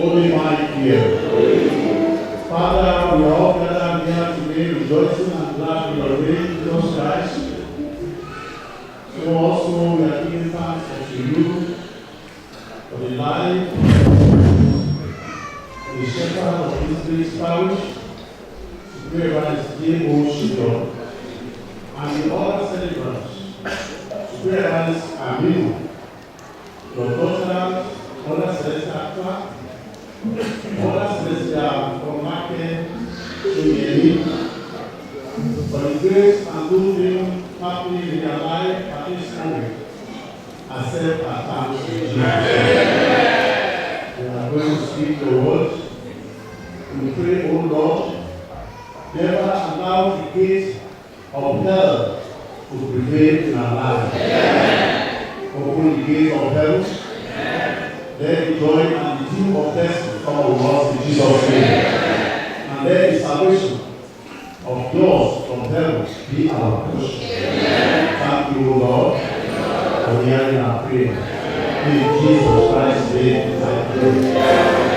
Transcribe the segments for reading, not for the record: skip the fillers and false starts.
Holy Mike here. Father, we are all gathered here today rejoicing and glad we are raising Jesus Christ. So also we are giving thanks unto you for the life of the shepherd of this great parish, Superior J.O. Shidon, and the other celebrants, Superior Aminu, your daughter, Mother Celestia Clark, Mother Celestia from Market to Yeli, for the grace and good thing happening in their life at this moment. Accept our thanks to Jesus. We are going to speak the word. We pray, O Lord, never allow the gates of hell to prevail in our life. Open the gates of hell. Let the joy and the dew of blessing come with us in Jesus' name. And let the salvation of yours from heaven be our portion. Thank you, O Lord, for hearing our prayer. In Jesus Christ's name, I pray.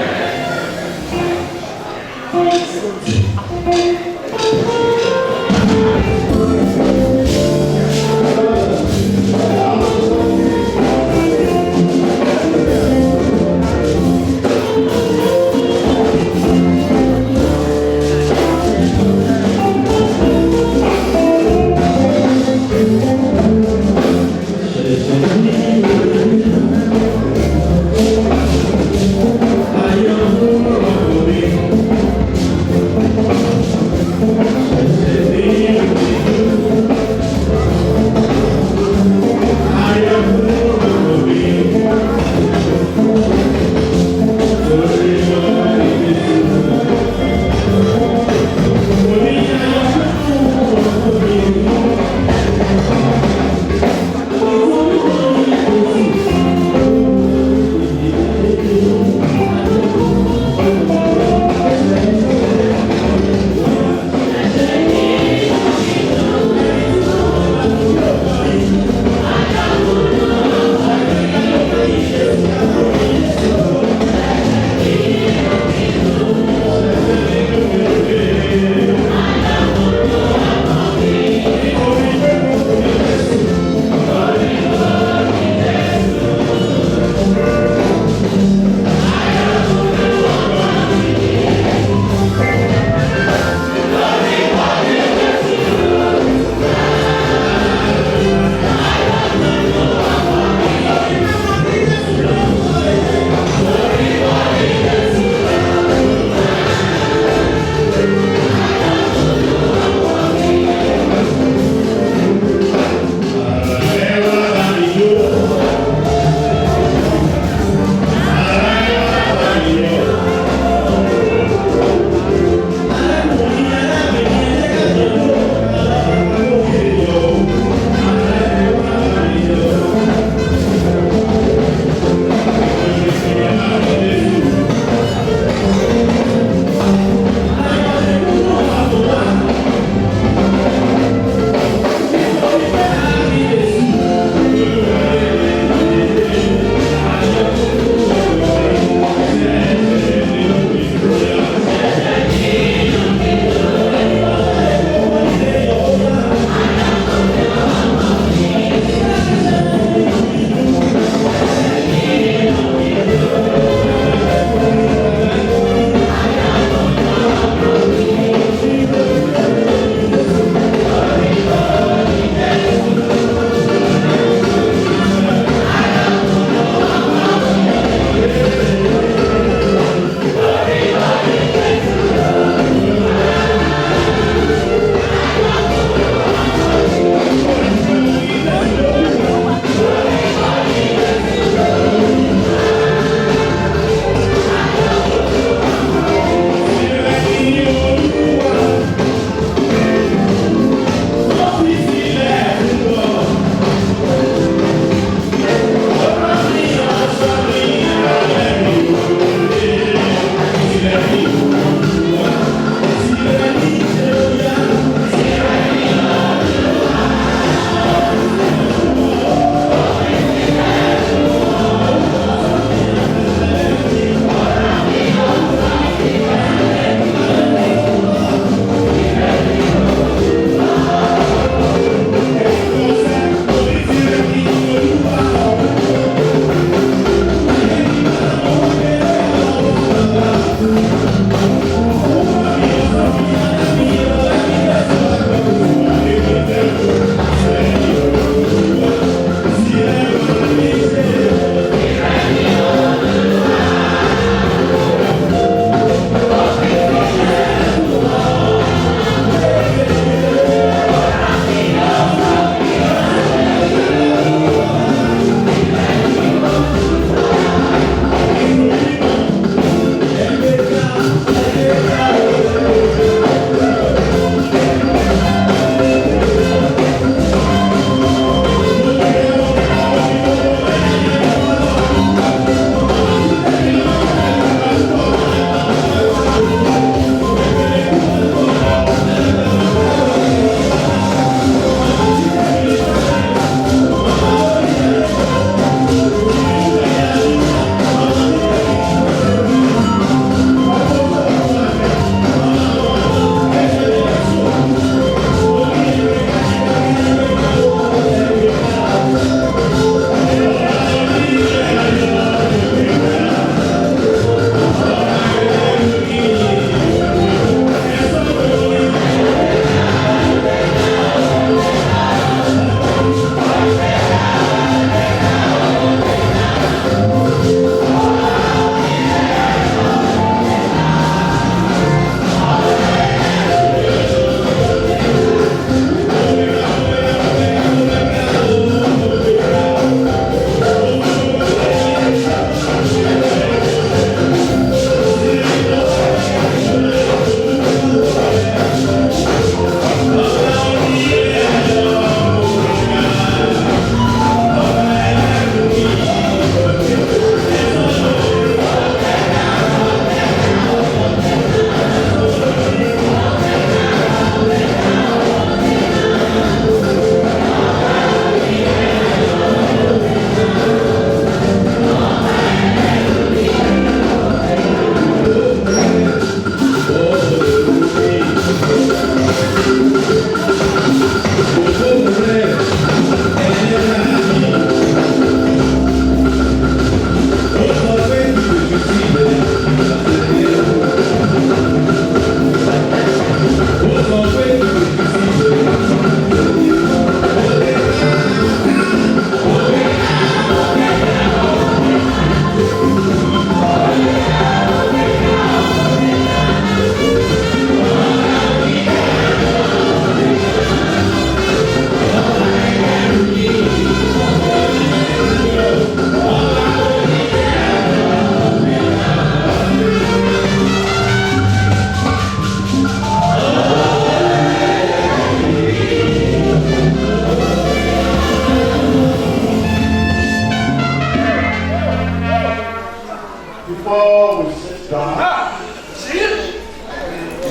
before we sit down,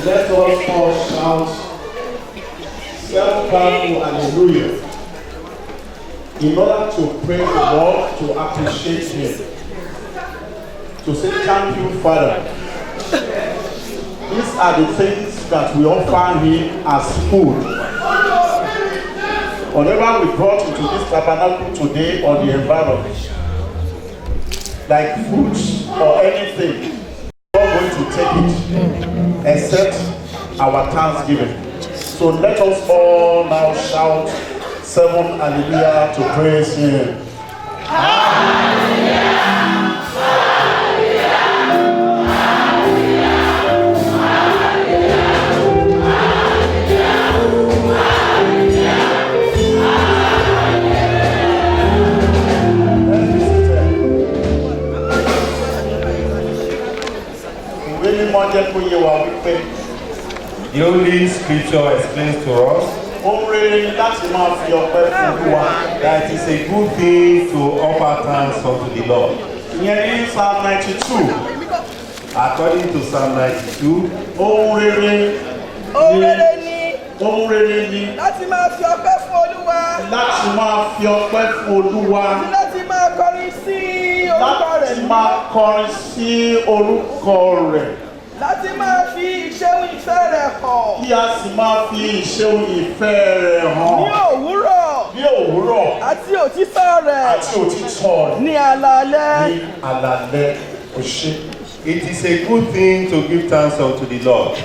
let us all shout self-powerful hallelujah in order to praise the Lord, to appreciate Him, to say thank you, Father. These are the things that we offer Him as food. Whatever we brought into this tabernacle today or the environment, like fruits or anything, we're not going to take it except our thanksgiving. So let us all now shout 7 hallelujah to praise Him. Hallelujah. The Holy Scripture explains to us that it is a good thing to offer thanks unto the Lord. Psalm 92. According to Psalm 92, láti máa fi ọpẹ́ fún Olúwa. Láti máa fi ọpẹ́ fún Olúwa. Láti máa kọrin sí orúkọ rẹ̀. Láti máa kọrin sí orúkọ rẹ̀. Láti máa fi ìṣeun ìfẹ́ rẹ̀ hàn. Kí a sì máa fi ìṣeun ìfẹ́ rẹ̀ hàn. Ní òwúrọ̀. Ní òwúrọ̀. Àti òtítọ́ rẹ̀. Àti òtítọ́ rẹ̀. Ní alaalẹ́. Ní alaalẹ́. Òṣè. It is a good thing to give thanks unto the Lord,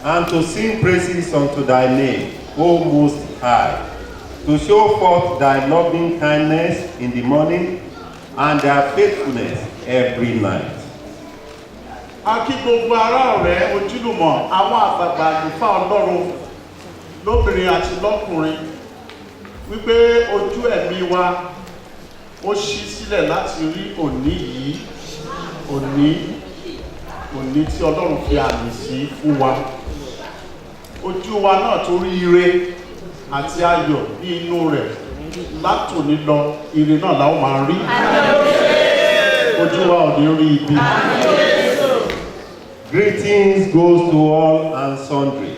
and to sing praises unto thy name, O Most High, to show forth thy loving kindness in the morning, and thy faithfulness every night. A kí gbogbo ará ọ̀rẹ́ ojúlùmọ̀ àwọn àgbààgbà àlùfáà Ọlọ́run lóbìnrin àti lọ́kùnrin wípé ojú ẹ̀mí wa ó ṣí sílẹ̀ láti rí òní yìí, òní tí Ọlọ́run fi àmì sí fún wa. Ojú wa náà tó rí ire àti ayọ̀ ní inú rẹ̀ látòní lọ, ire náà la ó máa rí. Ojú wa ò ní rí ibi. Greetings goes to all and sundry,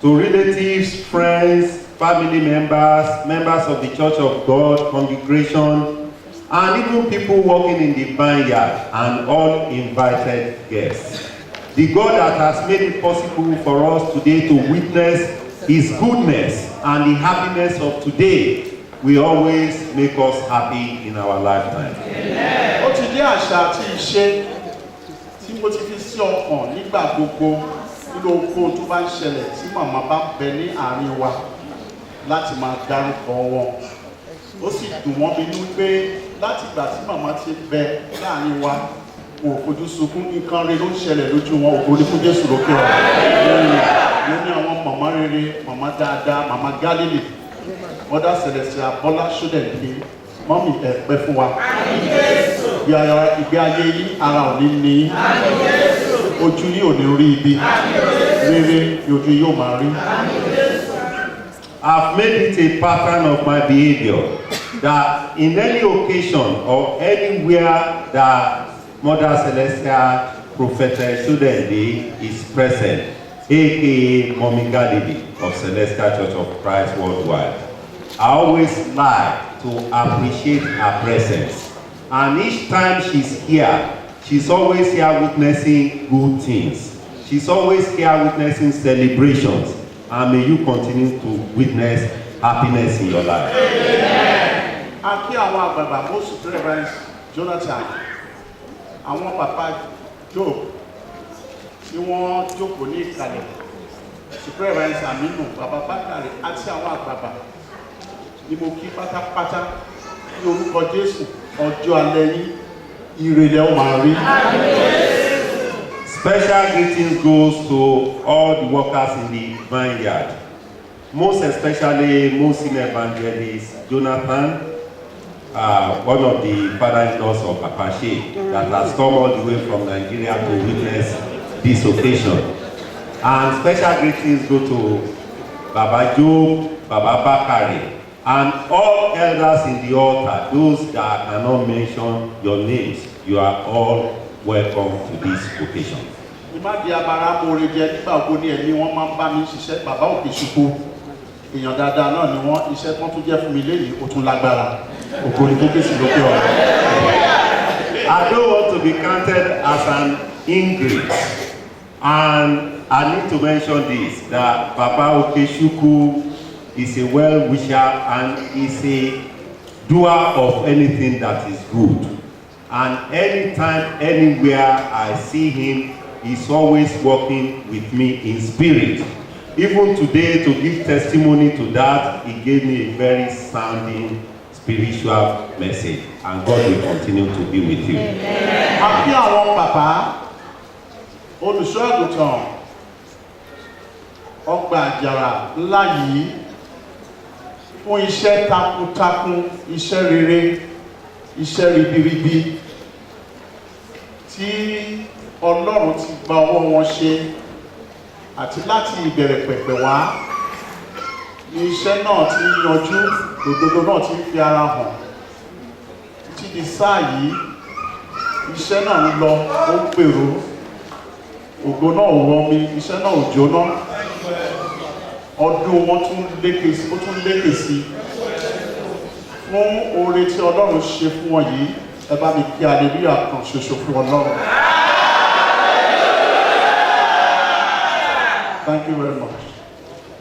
to relatives, friends, family members, members of the Church of God, congregation, and even people working in the vineyard, and all invited guests. The God that has made it possible for us today to witness His goodness and the happiness of today will always make us happy in our lifetime. Ó ti dé àṣà àti ìṣe tí mo ti fi sí ọkàn nígbà gbogbo nínú ohun tó bá ń ṣẹlẹ̀ tí màmá bá bẹ ní àárín wa láti máa dárúkọ wọn. Ó sì dùn wọ́n mi nínú pé láti ìgbà tí màmá ti bẹ láàárín wa kò fojú sunkún, nǹkan rere ló ń ṣẹlẹ̀ lójú wọn. Ògo ni fún Jésù lókè ọ̀run. Mo ní àwọn màmá rere, màmá dáadáa, màmá Gálílì, Mother Celestia, Bọ́lá Ṣódẹ̀kẹ́, mọ́mì ẹ̀pẹ́ fún wa. Ìgbé ayé yìí ara ò ní ní, ojú yìí ò ní rí ibi, rere ojú yóò máa rí. I've made it a pattern of my behavior that in any occasion or anywhere that Mother Celestia, Prophetess Shudende is present, aka Mommy Galilee of Celestial Church of Christ Worldwide, I always like to appreciate her presence. And each time she's here, she's always here witnessing good things. She's always here witnessing celebrations. And may you continue to witness happiness in your life. A kí àwọn àgbààgbà most reverend Jonathan, àwọn pàpá Job tí wọ́n jókòó ní ìkàlẹ̀, Reverend Aminu, Bàbá Bákàrẹ̀ àti àwọn àgbààgbà ni mo kí pátápátá ní orúkọ Jésù. Ọjọ́ alẹ́ yìí ìrẹ̀lẹ̀ ó máa rí. Special greetings goes to all the workers in the vineyard, most especially Muslim evangelist Jonathan, one of the father-in-laws of Apache, that has come all the way from Nigeria to witness this occasion. And special greetings go to Baba Job, Baba Bakari, and all elders in the altar, those that I cannot mention your names. You are all welcome to this occasion. Ìmáàdì abara mòore jẹ nígbà ògbó ní ẹni wọ́n máa ń bá mi ṣiṣẹ́ bàbá òkè ṣubú. Èèyàn dáadáa náà ni wọ́n iṣẹ́ kan tún jẹ́ fún mi lẹ́yìn ó tún lágbára. Ògo ni kókè sí lókè ọ̀rọ̀. I don't want to be counted as an ingrate, and I need to mention this, that Papa Okechukwu is a well-wisher and is a doer of anything that is good. And anytime, anywhere I see him, he's always working with me in spirit. Even today, to give testimony to that, he gave me a very sounding spiritual message, and God will continue to be with you. Àbí àwọn bàbá olùṣọ́ àgùntàn ọgbà àjàrà ńlá yìí fún iṣẹ́ takuntakun, iṣẹ́ rere, iṣẹ́ ribiribi tí Ọlọ́run ti gba ọwọ́ wọn ṣe àti láti ìbẹ̀rẹ̀ pẹ̀pẹ̀ wá ní iṣẹ́ náà ti yanjú, òdodo náà ti fi ara hàn títí di sáà yìí iṣẹ́ náà ń lọ, ó ń gbèrò, ògo náà ò rọ mi, iṣẹ́ náà ò jóná, ọdún wọn tún lékè sí, ó tún lékè sí fún oore tí Ọlọ́run ṣe fún wọn yìí. Ẹ bá mi kí hallelujah kan ṣoṣo fún Ọlọ́run. Thank you very much.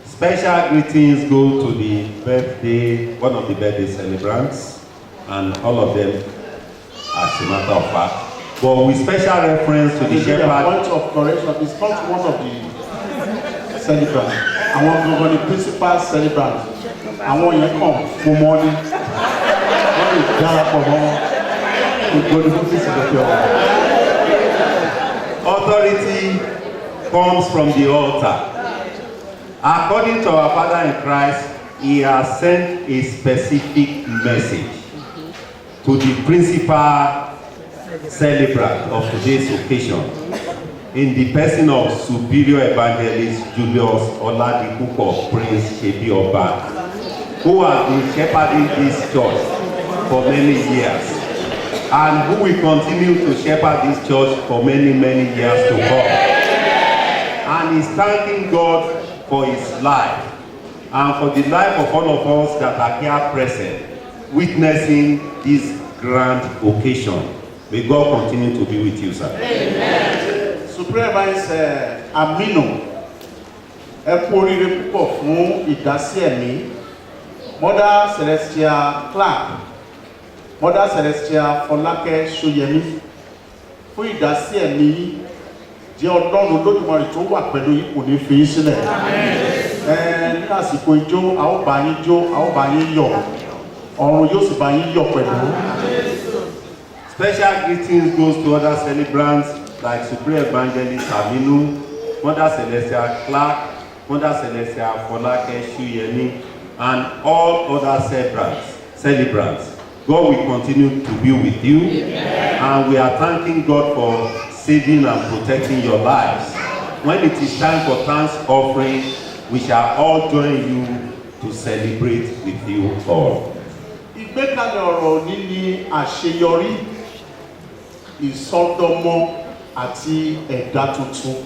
Special greetings go to the birthday, one of the birthday celebrants, and all of them as a matter of fact. But with special reference to the shepherd. Point of correction, it's not one of the celebrants. Àwọn gbogbo ni principal celebrant. Àwọn yẹn kàn fún mọ́ ní. Wọ́n lè darapọ̀ mọ́ wọn. Gbogbo ni fún fífi lọ́pẹ́ ọ̀rọ̀. Authority comes from the altar. According to our Father in Christ, he has sent a specific message to the principal celebrant of today's occasion in the person of Superior Evangelist Julius Oladipupo Prince Shebi Oba, who has been shepherding this church for many years and who will continue to shepherd this church for many, many years to come. And he's thanking God for his life and for the life of all of us that are here present, witnessing this grand occasion. May God continue to be with you, sir. Amen. Supreme Vice Aminu, ẹ kú oríire púpọ̀ fún ìdásí ẹ̀mí. Mother Celestia Clark, Mother Celestia Fọlákẹ́ Ṣóyẹmí, fún ìdásí ẹ̀mí jẹ́ Ọlọ́run Olódùmarè tó wà pẹ̀lú yín kò ní fi yín sílẹ̀. Ní àsìkò ijó, a ó bá yín jó, a ó bá yín yọ̀, ọ̀run yóò sì bá yín yọ̀ pẹ̀lú. Special greetings goes to other celebrants like Supreme Evangelist Aminu, Mother Celestia Clark, Mother Celestia Fọlákẹ́ Ṣóyẹmí, and all other celebrants. God will continue to be with you. Amen. And we are thanking God for saving and protecting your lives. When it is time for thanks offering, we shall all join you to celebrate with you all. Ìgbékalẹ̀ ọ̀rọ̀ òní ni àṣeyọrí, ìsọdọmọ àti ẹ̀dá tuntun.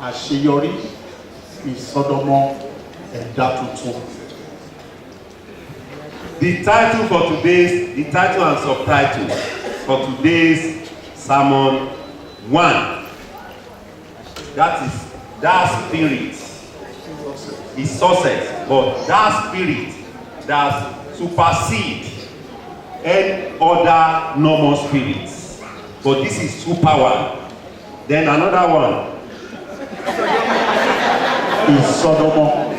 Àṣeyọrí, ìsọdọmọ, ẹ̀dá tuntun. The title and subtitle for today's sermon 1. That is, that spirit is success, but that spirit that supersedes any other normal spirits. But this is super one. Then another one is Sodom.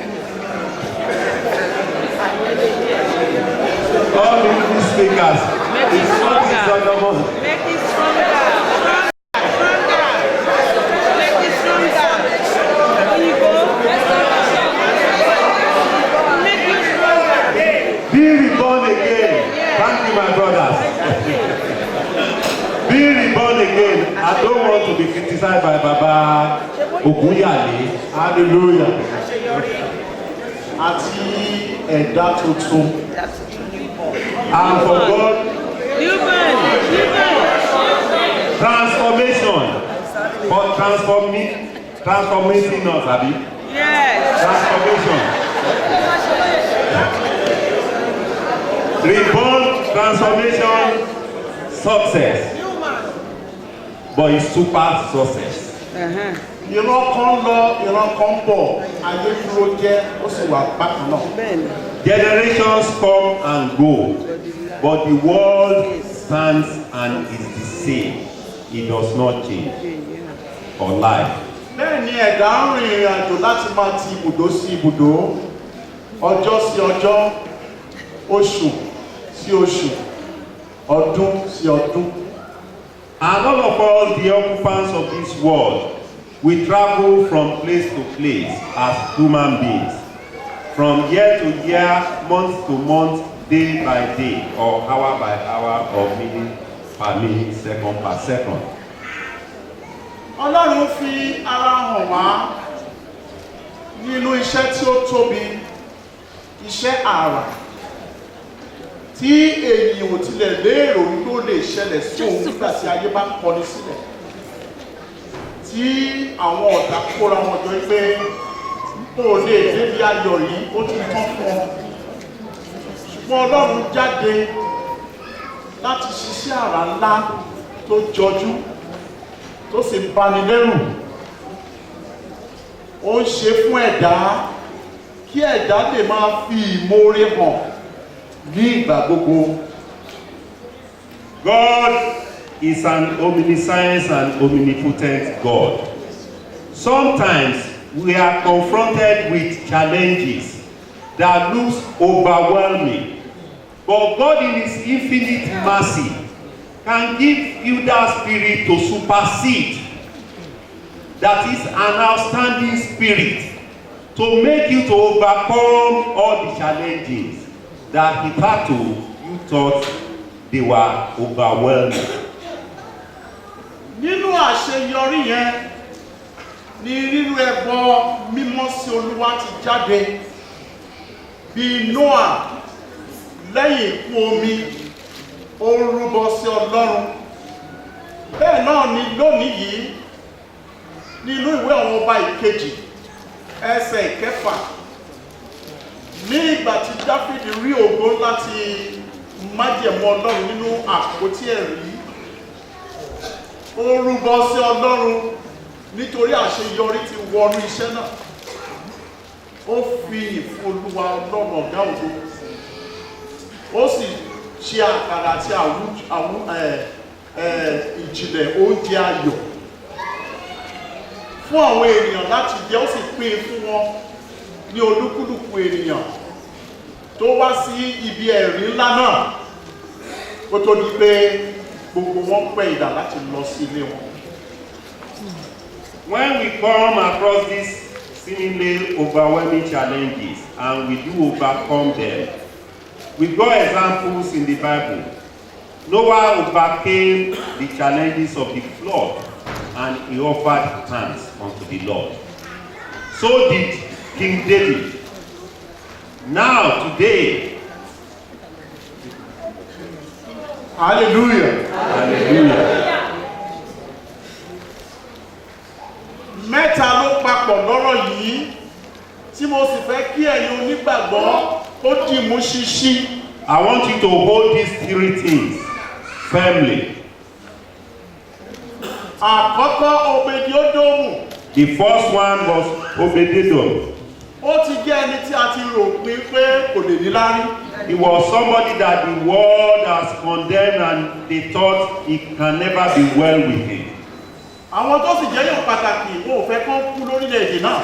All English speakers, it's not in Sodom. Make it stronger. Make it stronger. When you go, make it stronger. Be reborn again. Thank you, my brothers. Be reborn again. I don't want to be criticized by Baba Ogunyale. Hallelujah. Àti ẹ̀dá tuntun. And for God, You burn. transforming us, Abi. Yes. Transformation. Reborn, transformation, success. But it's super success. Ìran kan lọ, ìran kan bọ̀, ayé dúró jẹ́, ó sì wà bákan náà. Generations come and go, but the world stands and is the same. It does not change. For life. Bẹ́ẹ̀ ni ẹ̀dá ń rin ìrìn àjò láti máa ti ibùdó sí ibùdó, ọjọ́ sí ọjọ́, oṣù sí oṣù, ọdún sí ọdún. And all of us, the occupants of this world, we travel from place to place as human beings, from year to year, month to month, day by day, or hour by hour, or minute per minute, second per second. Ọlọ́run fi ara hàn wá nínú iṣẹ́ tí ó tóbi, iṣẹ́ àrà, tí èyí ò tilẹ̀ lérò ló lè ṣẹlẹ̀ sí òun nígbà tí ayé bá kọni sílẹ̀. Tí àwọn ọ̀tá kóra wọn jọ pé ó lè débi ayọ̀ yìí, ó ti tán fún ọ. Ṣùgbọ́n Ọlọ́run jáde láti ṣiṣẹ́ àrà ńlá tó jọjú, tó sì bani lẹ́rù. Ó ń ṣe fún ẹ̀dá kí ẹ̀dá lè máa fi ìmoore hàn ní ìgbà gbogbo. God is an omniscience and omnipotent God. Sometimes we are confronted with challenges that look overwhelming, but God in His infinite mercy can give you that spirit to supersede. That is an outstanding spirit to make you to overcome all the challenges that hitherto you thought they were overwhelming. Nínú àṣeyọrí yẹn ni rírú ẹbọ mímọ́ sí Olúwa ti jáde. Bí Noah lẹ́yìn ikú omi, ó rúbọ sí Ọlọ́run. Bẹ́ẹ̀ náà ni lónìí yìí nínú ìwé àwọn ọba ìkejì ẹsẹ̀ ìkẹfà, ní ìgbà tí Dáfídì rí ògo láti májẹ̀mú Ọlọ́run nínú àpótí ẹ̀rí, ó rúbọ sí Ọlọ́run nítorí àṣeyọrí ti wọnú iṣẹ́ náà. Ó fi ìfún Olúwa Ọlọ́run ọ̀gá ògo, ó sì ṣe àkàrà àti ìjìnlẹ̀ oúnjẹ ayọ̀ fún àwọn ènìyàn láti jẹ, ó sì pín fún wọn ní olúkúlùkù ènìyàn tó wá sí ibi ẹ̀rí ńlá náà, kó tó di pé gbogbo wọn pẹ́ ìdà láti lọ sí ilé wọn. When we come across these seemingly overwhelming challenges and we do overcome them, we've got examples in the Bible. Noah overcame the challenges of the flood and he offered thanks unto the Lord. So did King David. Now, today, hallelujah. Hallelujah. Mẹ́ta ló papọ̀ lọ́rọ̀ yìí tí mo sì fẹ́ kí ẹ̀yin onígbàgbọ́ ó dì mú ṣinṣin. I want you to hold these three things firmly. Àkọ́kọ́ Obedi-Odomu. The first one was Obed-Edom. Ó ti jẹ́ ẹni tí a ti rò pé kò lè ní lárí. He was somebody that the world has condemned and they thought it can never be well with him. Àwọn tó sì jẹ́ yóò pàtàkì wọn ò fẹ́ kán kú lórílẹ̀-èdè náà.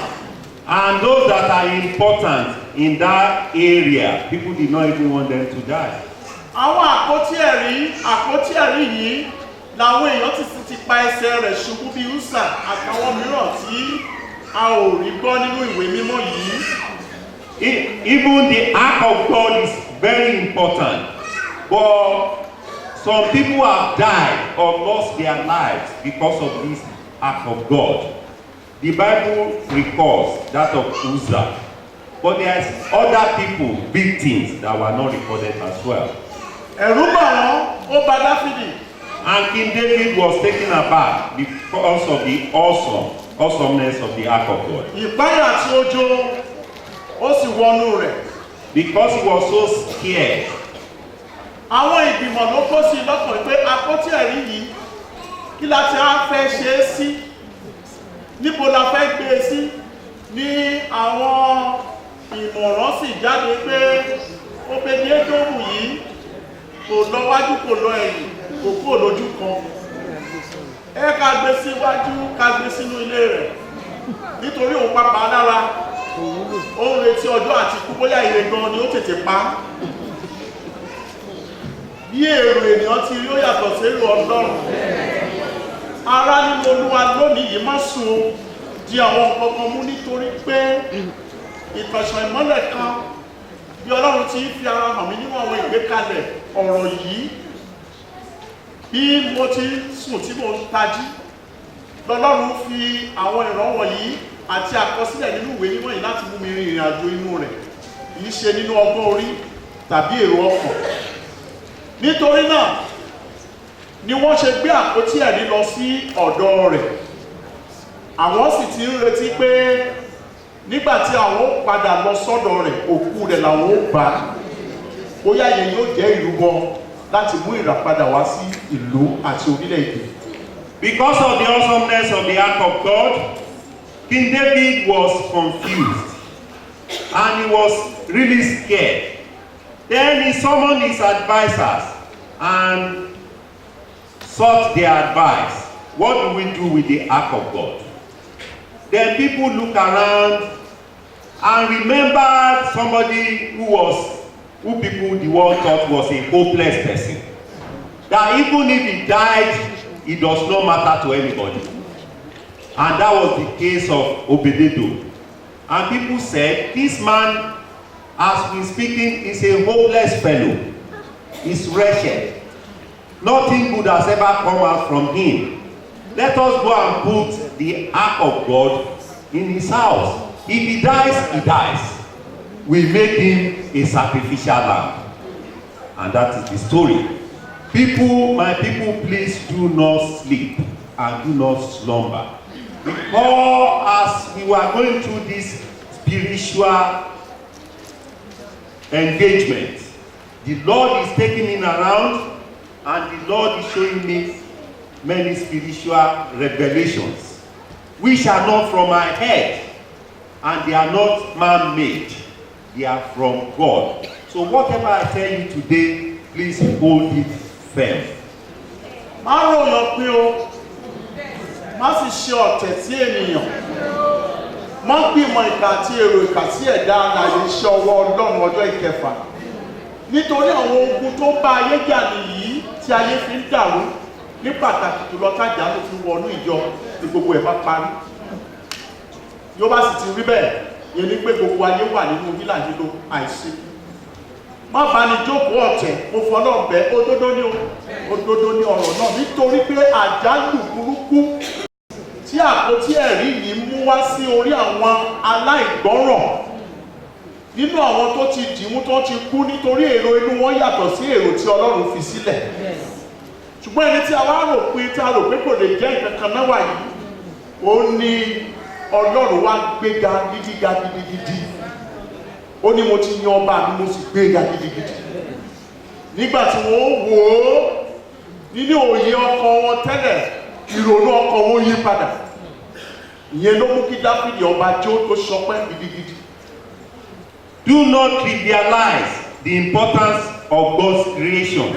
And those that are important in that area, people did not even want them to die. Àwọn àpótí ẹ̀rí yìí làwọn èèyàn ti pa ẹsẹ̀ rẹ̀ ṣubú bí Úsà àtàwọn mìíràn tí a ò rí gbọ́ nínú ìwé mímọ́ yìí. Even the ark of God is very important, but some people have died or lost their lives because of this ark of God. The Bible records that of Uzzah, but there are other people, victims that were not recorded as well. Ẹ̀rù bà wọ́n, ó bà Dáfídì. And King David was taken aback because of the awesomeness of the ark of God. Ìpáyà tí ó jó, ó sì wọnú rẹ̀. Because he was so scared. Àwọn ìgbìmọ̀ ló kó sí lọ́kàn pé àpótí ẹ̀rí yìí kí la ti á fẹ́ ṣe é sí, níbo la fẹ́ gbé e sí. Ní àwọn ìmọ̀ràn sì jáde pé Obedi-Edomu yìí kò lọ wájú kò lọ ẹ̀yìn kò kúrò lójú kan. Ẹ ká gbé síwájú ká gbé sínú ilé rẹ̀ nítorí òun pàpà lára ó ń retí ọjọ́ àti kú bóyá ire gan ni ó tètè pa. Bí èrò ènìyàn ti rí ó yàtọ̀ sí èrò Ọlọ́run. Ará nínú Olúwa lónìí yìí má sùn di àwọn nǹkan kan mú nítorí pé ìtànṣán ìmọ́lẹ̀ kan bí Ọlọ́run ti fi ara hàn mí nínú àwọn ìgbékalẹ̀ ọ̀rọ̀ yìí. Bí mo ti sùn tí mo tají lọ́lọ́run fi àwọn ìrànwọ́ yìí àti àkọsílẹ̀ nínú ìwé mímọ́ yìí láti mú mi rin ìrìn àjò inú rẹ̀, kìí ṣe nínú ọgbọ́n orí tàbí èrò ọkàn. Nítorí náà ni wọ́n ṣe gbé àpótí ẹ̀rí lọ sí ọ̀dọ̀ rẹ̀. Àwọn sì ti ń retí pé nígbàtí àwọn ó padà lọ sọ́dọ̀ rẹ̀, òkú rẹ̀ làwọn ó bá. Bóyá yẹn yóò jẹ́ ìrúbọ láti mú ìràpadà wá sí ìlú àti orílẹ̀-èdè. Because of the awesomeness of the ark of God, King David was confused and he was really scared. Then he summoned his advisors and sought their advice. What do we do with the ark of God? Then people look around and remembered somebody who people the world thought was a hopeless person. That even if he died, it does not matter to anybody. And that was the case of Obedi-Edomu. And people said, this man, as we speaking, is a hopeless fellow. He's wretched. Nothing good has ever come out from him. Let us go and put the ark of God in his house. If he dies, he dies. We make him a sacrificial lamb. And that is the story. People, my people, please do not sleep and do not slumber. Because as we were going through this spiritual engagement, the Lord is taking me around and the Lord is showing me many spiritual revelations which are not from my head and they are not man-made. They are from God. So whatever I tell you today, please hold it firm. Má ròyàn pé o, má sì ṣe ọ̀tẹ̀ sí ènìyàn. Má gbìmọ̀ ìkà àti èrò ìkà sí ẹ̀dá alààyè iṣẹ́ ọwọ́ Ọlọ́run ọjọ́ ìkẹfà. Nítorí àwọn ogun tó bá ayé jà nìyí tí ayé fi ń dàrú ní pàtàkì jùlọ tájà ló fi wọnú ìjọ ní gbogbo ẹ̀ bá parí. Yóò bá sì ti rí bẹ́ẹ̀, yẹn ní pé gbogbo ayé wà nínú hílàhílo àìsí. Má bá ní jókòó ọ̀tẹ̀, mo fọlọ́ bẹ́ òdodo ní ọ̀rọ̀ náà nítorí pé àjálù burúkú tí àpótí ẹ̀rí yìí mú wá sí orí àwọn aláìgbọ́ràn nínú àwọn tó ti dìmú tó ti kú nítorí èrò inú wọn yàtọ̀ sí èrò tí Ọlọ́run fi sílẹ̀. Ṣùgbọ́n ẹni tí a wá rò pé kò lè jẹ́ nǹkan kan náà wà yìí, ó ní Ọlọ́run wá gbéga gidigidi. Ó ní mo ti yan ọba mi mo sì gbéga gidigidi. Nígbà tí wọ́n wò ó nínú òye ọkàn wọn tẹ́lẹ̀, ìrònú ọkàn wọn yí padà. Ìyẹn ló mú kí Dáfídì ọba jó tó ṣọpẹ́ gidigidi. Do not trivialize the importance of God's creation.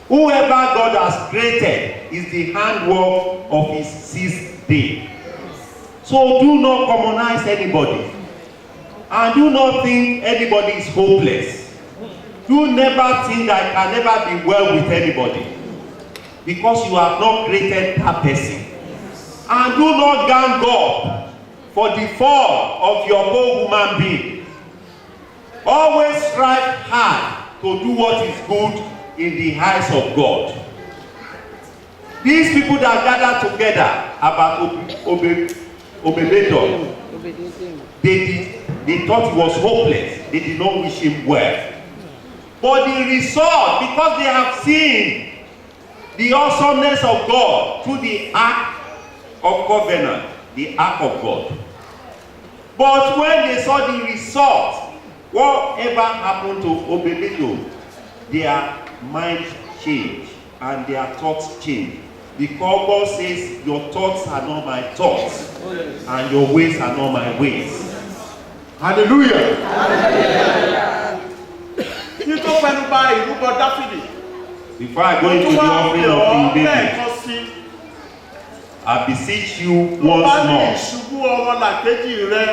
Whoever God has created is the handwork of his sixth day. So do not commonize anybody. And do not think anybody is hopeless. Do never think that I can never be well with anybody. Because you have not created that person. And do not gang up for the fall of your whole human being. Always strive hard to do what is good in the eyes of God. These people that gather together about Obedi-Edomu, they thought he was hopeless. They did not wish him well. But the result, because they have seen the awesomeness of God through the Ark of Covenant, the Ark of God. But when they saw the result, whatever happened to Obed-Edom, their mind changed and their thoughts changed. Because God says, your thoughts are not my thoughts, and your ways are not my ways. Hallelujah. Kí tó fẹnu bà ìrúbọ Dáfídì. Before I go into the offering of the baby, I beseech you once more. Ìṣubú ọmọ làkejì rẹ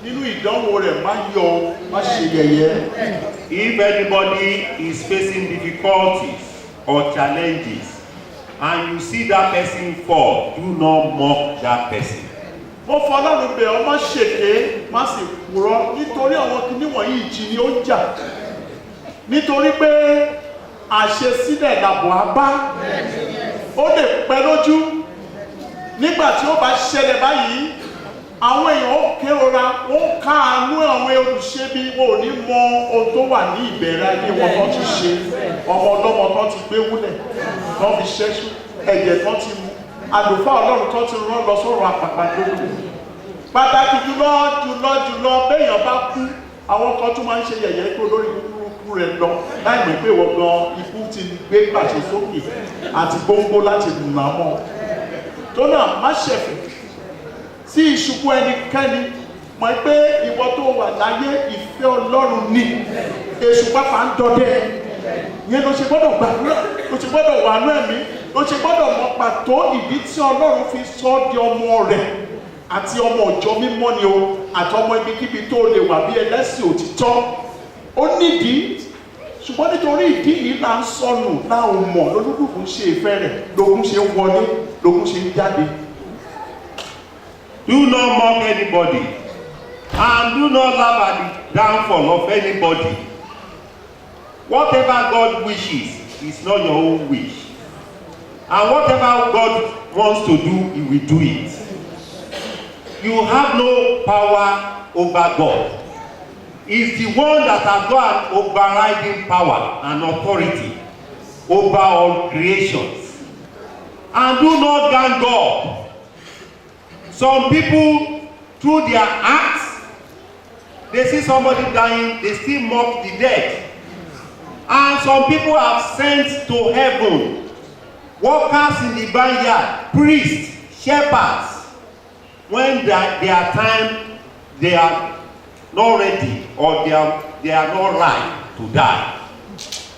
nínú ìdánwò rẹ̀ má yọ̀, má ṣe yẹ̀yẹ́. If anybody is facing difficulties or challenges, and you see that person fall, do not mock that person. Mo fọlọ́run bẹ̀ ọ́ má ṣèké, má sì purọ́, nítorí àwọn kìíní wọ̀nyí ìjì ni ó jà. Nítorí pé àṣesílẹ̀ làbọ̀ á bá. Ó lè pẹ́ lójú. Nígbà tí ó bá ṣẹlẹ̀ báyìí, àwọn èèyàn ó kérora, wọ́n káàánú àwọn olùṣebí, wọn ò ní mọ ohun tó wà ní ìbẹ̀rẹ̀ ayé wọn tó ti ṣe. Ọmọ ọlọ́mọ tó ti gbé wúlẹ̀, tó fi ṣẹ́ṣú, ẹ̀jẹ̀ tó ti mu, àlùfáà Ọlọ́run tó ti rán lọ sọ́run àpàpàǹdodo. Pàtàkì jùlọ béèyàn bá kú, àwọn kan tún máa ń ṣe yẹ̀yẹ́ pé olórí burúkú rẹ̀ lọ, láì mọ̀ pé wọ́n gan ikú ti gbé pàṣẹ sókè àti gbóngbó láti dùn àmọ́. Tó náà má ṣẹ̀fẹ̀ sí ìṣubú ẹnikẹ́ni, mọ̀ pé ìwọ tó wà láyé ìfẹ́ Ọlọ́run ni, èṣù pápá ń dọdẹ. Yẹn ló ṣe gbọ́dọ̀ gbàdúrà, ló ṣe gbọ́dọ̀ wà ní ẹ̀mí, ló ṣe gbọ́dọ̀ mọ̀ pàtó ìdí tí Ọlọ́run fi sọ ọ́ di ọmọ rẹ̀ àti ọmọ ọjọ́ mímọ́ ni o, àti ọmọ ibikíbi tó lè wà bí ẹlẹ́sìn òtítọ́. Ó nídìí, ṣùgbọ́n nítorí ìdí yìí là ń sọnù láwọn mọ̀ lólúkúkú ń ṣe ìfẹ́ rẹ̀, lógún ṣe ń wọlé, lógún ṣe ń jáde. Do not mock anybody, and do not laugh at the downfall of anybody. Whatever God wishes is not your own wish. And whatever God wants to do, He will do it. You have no power over God. He's the one that has got an overriding power and authority over all creations. And do not gang God. Some people, through their acts, they see somebody dying, they still mock the dead. And some people have sent to heaven workers in the vineyard, priests, shepherds. When their time, they are not ready or they are not right to die.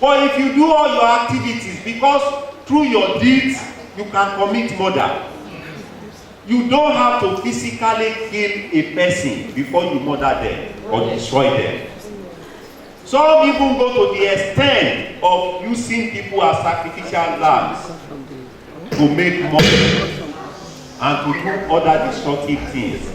But if you do all your activities, because through your deeds, you can commit murder. You don't have to physically kill a person before you murder them or destroy them. Some even go to the extent of using people as sacrificial lambs to make money and to do other destructive things.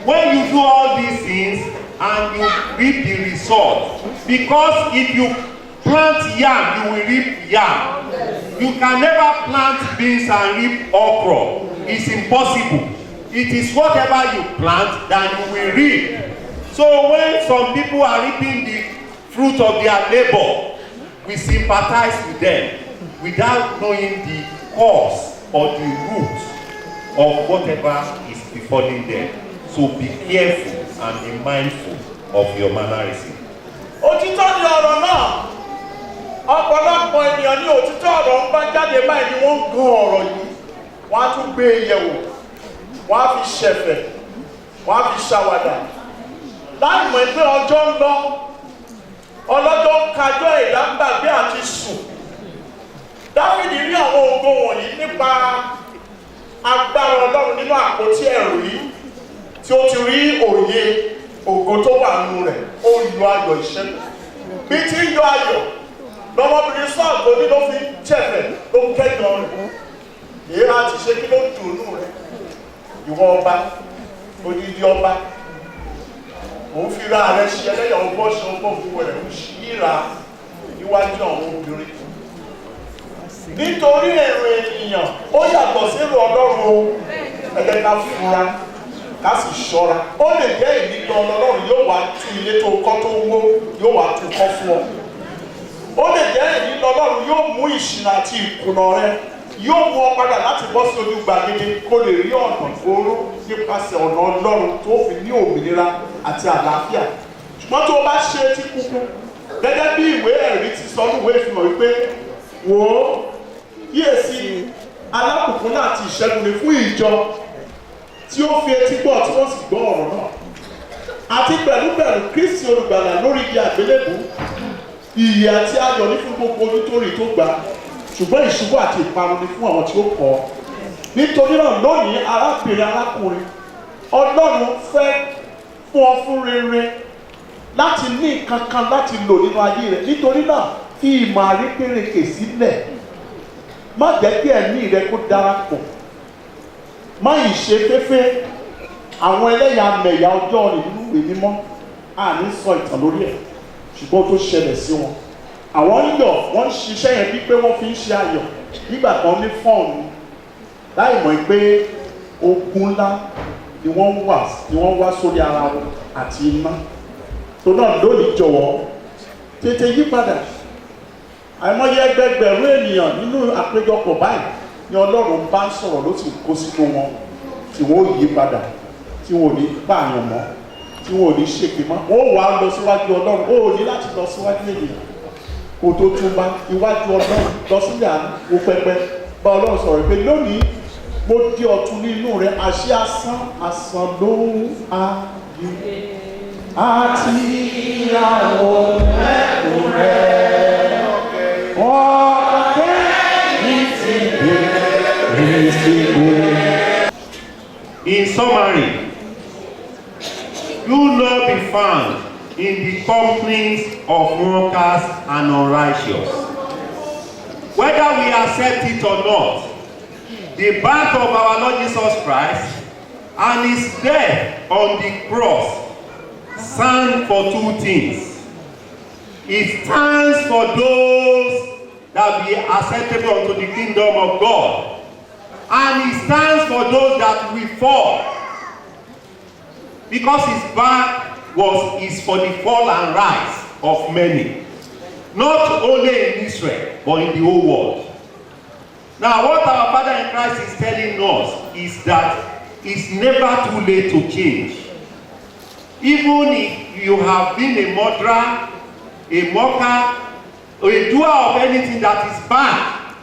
When you do all these things and you reap the result, because if you plant yam, you will reap yam. You can never plant beans and reap okra. It's impossible. It is whatever you plant that you will reap. So when some people are reaping the fruit of their labor, we sympathize with them without knowing the cause or the root of whatever is befalling them. So be careful and be mindful of your mannerism. Òtítọ́ ni ọ̀rọ̀ náà. Ọ̀pọ̀lọpọ̀ ènìyàn ní òtítọ́ ọ̀rọ̀ ń bá jáde báyìí ni wọ́n ń gan ọ̀rọ̀ yìí. Wọ́n á tún gbé e yẹ̀wò. Wọ́n á fi ṣẹ̀fẹ̀. Wọ́n á fi ṣàwàdà. Láì mọ̀ pé ọjọ́ ń lọ. Ọlọ́jọ́ ń kájọ́ ẹ̀dá ń gbàgbé àti sùn. Dáfídì rí àwọn ògo wọ̀nyí nípa agbára Ọlọ́run nínú àpótí ẹ̀rù yìí tí ó ti rí òye ògo tó wà nínú rẹ̀. Ó yọ ayọ̀ ìṣẹ́gun. Bí tí ń yọ ayọ̀, lọ́mọbìnrin sọ́ọ̀ tó ní ló fi jẹ̀fẹ̀ ló ń kẹ́jọ rẹ̀. Èyí á ti ṣe kí ló dùn nù rẹ̀. Ìwọ ọba, odidi ọba, òun fi ra rẹ̀ ṣe ẹlẹ́yà ọgbọ́n ṣe ọgbọ́n fún rẹ̀ ń ṣíra níwájú àwọn obìnrin. Nítorí èrò ènìyàn, ó yàtọ̀ sí èrò Ọlọ́run o. Ẹ jẹ́ ká fura, ká sì ṣọ́ra. Ó lè jẹ́ ìnílò Ọlọ́run yóò wá tú ilé tó kọ́ tó wó, yóò wá tú kọ́ fún ọ. Ó lè jẹ́ ìnílò Ọlọ́run yóò mú ìṣìnà àti ìkùnà rẹ yóò mú ọ padà láti bọ́ sí ojú gbàgede kó lè rí ọ̀nà oró nípasẹ̀ ọ̀nà Ọlọ́run tó fi ní òmìnira àti àlàáfíà. Ṣùgbọ́n tó o bá ṣe etí kúkú gẹ́gẹ́ bí ìwé ẹ̀rí ti sọ ní ìwé ìfihàn wípé wò ó kíyèsí alábùkún náà àti ìṣẹ́gun ni fún ìjọ tí ó fi etí gbọ́ tí wọ́n sì gbọ́ ọ̀rọ̀ náà. Àti pẹ̀lúpẹ̀lú Kristi olùgbàlà lórí igi àgbélébù ìyè àti ayọ̀ ní fún gbogbo ojú tó rí tó gbà, ṣùgbọ́n ìṣubú àti ìparun ni fún àwọn tí ó kọ̀ ọ́. Nítorí náà lónìí arábìnrin arákùnrin Ọlọ́run fẹ́ fún ọ fún rere láti ní nǹkan kan láti lò nínú ayé rẹ. Nítorí náà fi ìmọ̀ àrékérekè sílẹ̀, má jẹ́ kí ẹ̀mí rẹ kó darapọ̀ má ìṣe fẹ́fẹ́ àwọn ẹlẹ́yàmẹ̀yà ọjọ́ rẹ̀ nínú ìwé mímọ́. Àní sọ ìtàn lórí ẹ̀ ṣùgbọ́n tó ṣẹlẹ̀ sí wọn. Àwọn ń yọ̀, wọ́n ń ṣiṣẹ́ yẹn bí pé wọ́n fi ń ṣe ayọ̀ nígbà kan ní fọ́ọ̀nù láì mọ̀ pé ogun ńlá ni wọ́n wá sórí ara wọn àti iná. Tó náà lónìí jọ̀wọ́ tètè yí padà. Àìmọye ẹgbẹgbẹ̀rún ènìyàn nínú àpéjọpọ̀ báyìí ni Ọlọ́run bá ń sọ̀rọ̀ ló sì kó sínú wọn tí wọ́n yí padà, tí wọ́n ò ní pààyàn mọ́, tí wọ́n ò ní ṣèké mọ́. Wọ́n wà lọ síwájú Ọlọ́run. Ó ní láti lọ síwájú ènìyàn kó tó túbá, iwájú Ọlọ́run lọ sílẹ̀ àgbo pẹpẹ bá Ọlọ́run sọ̀rọ̀ pé lónìí mo di ọ̀tun nínú rẹ, àṣẹ asán asán ló ayé àti ìyàwó ẹ̀kún rẹ̀ ọ̀kẹ́ ní ti gbé ní ti gbé. In summary, do not be found in the companies of mockers and unrighteous. Whether we accept it or not, the birth of our Lord Jesus Christ and his death on the cross stand for two things. It stands for those that be acceptable unto the kingdom of God, and it stands for those that will fall, because his birth is for the fall and rise of many, not only in Israel but in the whole world. Now what our Father in Christ is telling us is that it's never too late to change. Even if you have been a murderer, a mocker, or a doer of anything that is bad,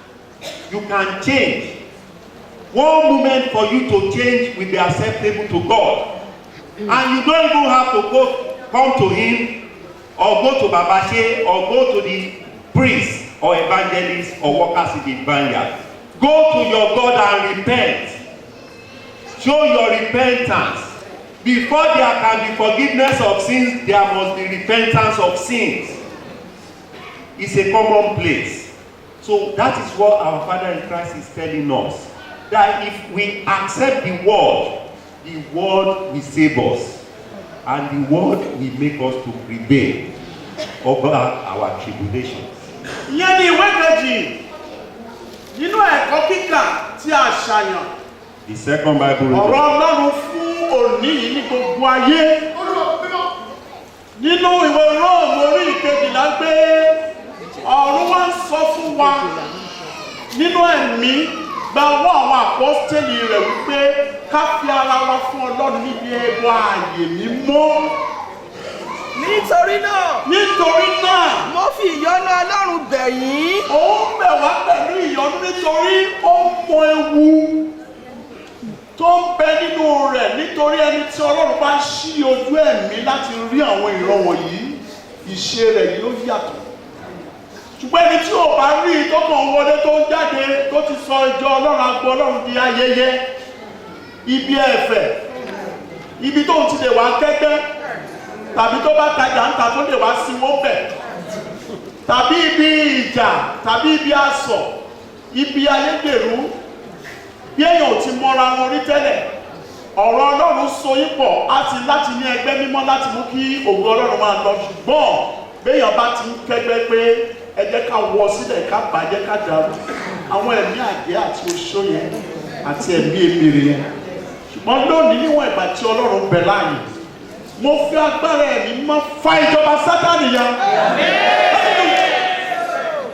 you can change. One moment for you to change will be acceptable to God. And you don't even have to come to him or go to Babashe or go to the priest or evangelist or workers in the vineyard. Go to your God and repent. Show your repentance. Before there can be forgiveness of sins, there must be repentance of sins. It's a common place. So that is what our Father in Christ is telling us. That if we accept the word will save us. And the word will make us to prevail over our tribulations. Ìyẹn ni ìwé kejì nínú ẹ̀kọ́ kíkà tí a ṣàyàn. The second Bible reading. Ọ̀rọ̀ Ọlọ́run fún òní yìí ní gbogbo ayé. Nínú ìwé Róòmù orí ìkejìlá pé ọ̀run wá ń sọ fún wa nínú ẹ̀mí gba ọwọ́ àwọn àpọ́stélì rẹ̀ wípé ká fi ara wa fún Ọlọ́run níbi ẹbọ ààyè mímọ́. Nítorí náà mo fi ìyọ́nú Ọlọ́run bẹ̀ yín. Ó ń bẹ̀ wá pẹ̀lú ìyọ́nú nítorí ó mọ ewu tó ń bẹ nínú rẹ̀, nítorí ẹni tí Ọlọ́run bá ṣí ojú ẹ̀mí láti rí àwọn ìran wọ̀nyí, ìṣe rẹ̀ yóò yàtọ̀. Ṣùgbọ́n ẹni tí ò bá rí tó kàn wọlé tó ń jáde tó ti sọ ìjọ Ọlọ́run agbo Ọlọ́run di ayẹyẹ, ibi ẹ̀fẹ̀, ibi tó ń ti lè wá kẹ́gbẹ́, tàbí tó bá tajà ń ta tó lè wá sí wọ́n bẹ̀, tàbí ibi ìjà, tàbí ibi asọ̀, ibi ayédèrú, bí èèyàn ò ti mọra wọn rí tẹ́lẹ̀. Ọ̀rọ̀ Ọlọ́run so yín pọ̀ láti ní ẹgbẹ́ mímọ́ láti mú kí ògo Ọlọ́run máa lọ. Ṣùgbọ́n béèyàn bá ti ń kẹ́gbẹ́ pé ẹ jẹ́ ká wọ sílẹ̀ ká bàjẹ́ ká dàrú, àwọn ẹ̀mí àjẹ́ àti oṣó yẹn àti ẹ̀mí emèrè yẹn. Ṣùgbọ́n lónìí níwọ̀n ìgbà tí Ọlọ́run bẹ láàyè, mo fi agbára ẹ̀mí mọ́ fa ìjọba Sátánì ya.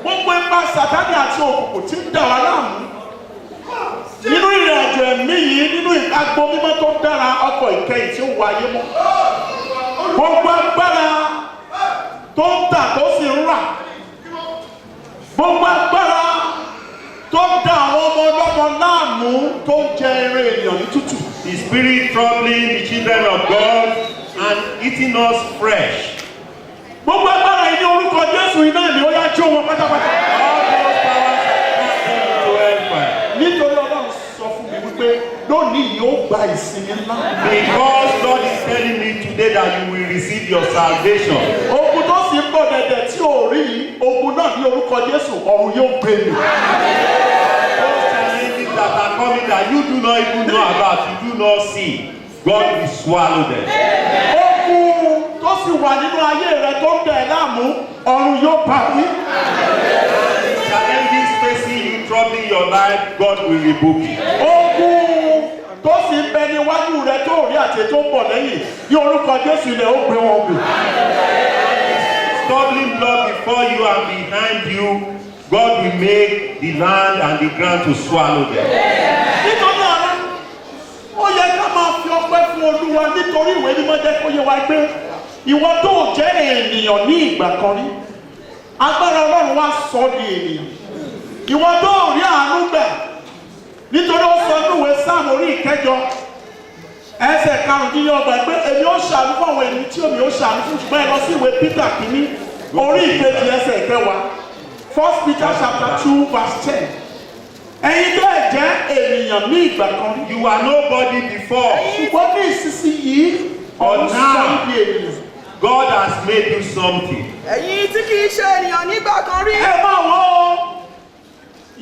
Gbogbo ipa Sátánì àti òkùnkùn tí ń dà wá láàmú ẹ̀mí yìí nínú agbo mímọ́ tó dára ọkọ̀ ìkẹyìn tí ó wáyé mọ́. Gbogbo agbára tó ń tà tó sì ń rà. Gbogbo agbára tó ń da àwọn ọmọ ọlọ́mọ láàmú tó ń jẹ eré ènìyàn ní tútù. The spirit troubling the children of God and eating us fresh. Gbogbo agbára yìí ní orúkọ Jésù iná ni ó yá jó wọn pátápátá. All those powers are cast into hellfire. Nítorí Ọlọ́run sọ fún mi wípé lónìí yóò gba ìsinmi ńlá. Because God is telling me today that you will receive your salvation. Ogun tó sì ń bọ̀ dẹ̀dẹ̀ tí ò rí yìí, ogun náà ní orúkọ Jésù ọ̀run yóò gbé mi. Those challenges that are coming that you do not even know about, you do not see, God will swallow them. Ogun tó sì wà nínú ayé rẹ tó ń dẹ̀ láàmú, ọ̀run yóò bá wí. Challenges facing you, troubling your life, God will rebuke you. Ogun tó sì ń bẹ níwájú rẹ tó rí àti tó ń bọ̀ lẹ́yìn ní orúkọ Jésù ilẹ̀ ó gbé wọn gbé. Stumbling block before you and behind you, God will make the land and the ground to swallow them. Nítorí àná, ó yẹ ká máa fi ọpẹ́ fún Olúwa nítorí ìwé mímọ́ jẹ́ kó yé wa pé ìwọ tó jẹ́ ènìyàn ní ìgbà kan rí, agbára Ọlọ́run wá sọ di ènìyàn. Ìwọ tó rí àánú gbà nítorí ó sọ nínú ìwé Sáàmù orí ìkẹjọ ẹsẹ̀ karùndínlọ́gbọ̀n pé èmi ó ṣàánú fún àwọn ènìyàn tí èmi ó ṣàánú fún ṣùgbọ́n ẹ lọ sí ìwé Peter kìíní orí ìkejì ẹsẹ̀ ìkẹwàá 1 Peter chapter 2 verse 10. Ẹ̀yin tó ẹ̀ jẹ́ ènìyàn ní ìgbà kan rí. You are nobody before. Ṣùgbọ́n ní ìsinsìnyí ọ̀hún sọ ibi ènìyàn. God has made you something. ẹ̀yin tí kì í ṣe ènìyàn nígbà kan rí. Ẹ máa wò ó,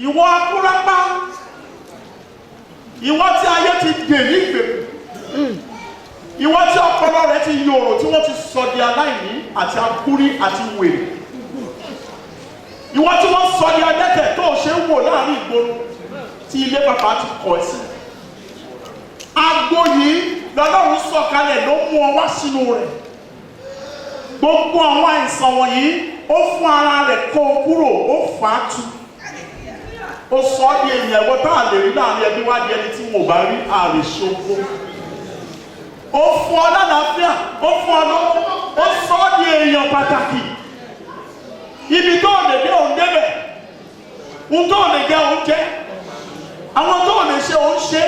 ìwọ akúrápá, ìwọ tí ayé ti gbè ní ìgbèkùn, ìwọ tí ọpọlọ rẹ ti yòrò tí wọ́n ti sọ di aláìní àti akúrí àti wèrè, ìwọ tí wọ́n sọ di adẹ́tẹ̀ tó ṣe ń wò láàrin ìgboro tí ilé bàbá ti kọ̀ ẹ́ sí. Agbo yìí lọ́lọ́run sọ̀kalẹ̀ ló mú ọ wá sínú rẹ̀. Gbogbo àwọn àìsàn wọ̀nyí ó fún ara rẹ̀ kó o kúrò, ó fà á tu. Ó sọ ọ́ di ènìyàn ẹ̀wọ́ tá a lè rí láàrin ẹbí wá di ẹni tí mo bá rí àrè ṣogbó. Ó fún ọ lálàáfíà, ó fún ọ lọ́wọ́, ó sọ ọ́ di èèyàn pàtàkì. Ibi tó lè dé òun débẹ̀, ohun tó lè jẹ òun jẹ, àwọn tó lè ṣe òun ṣe.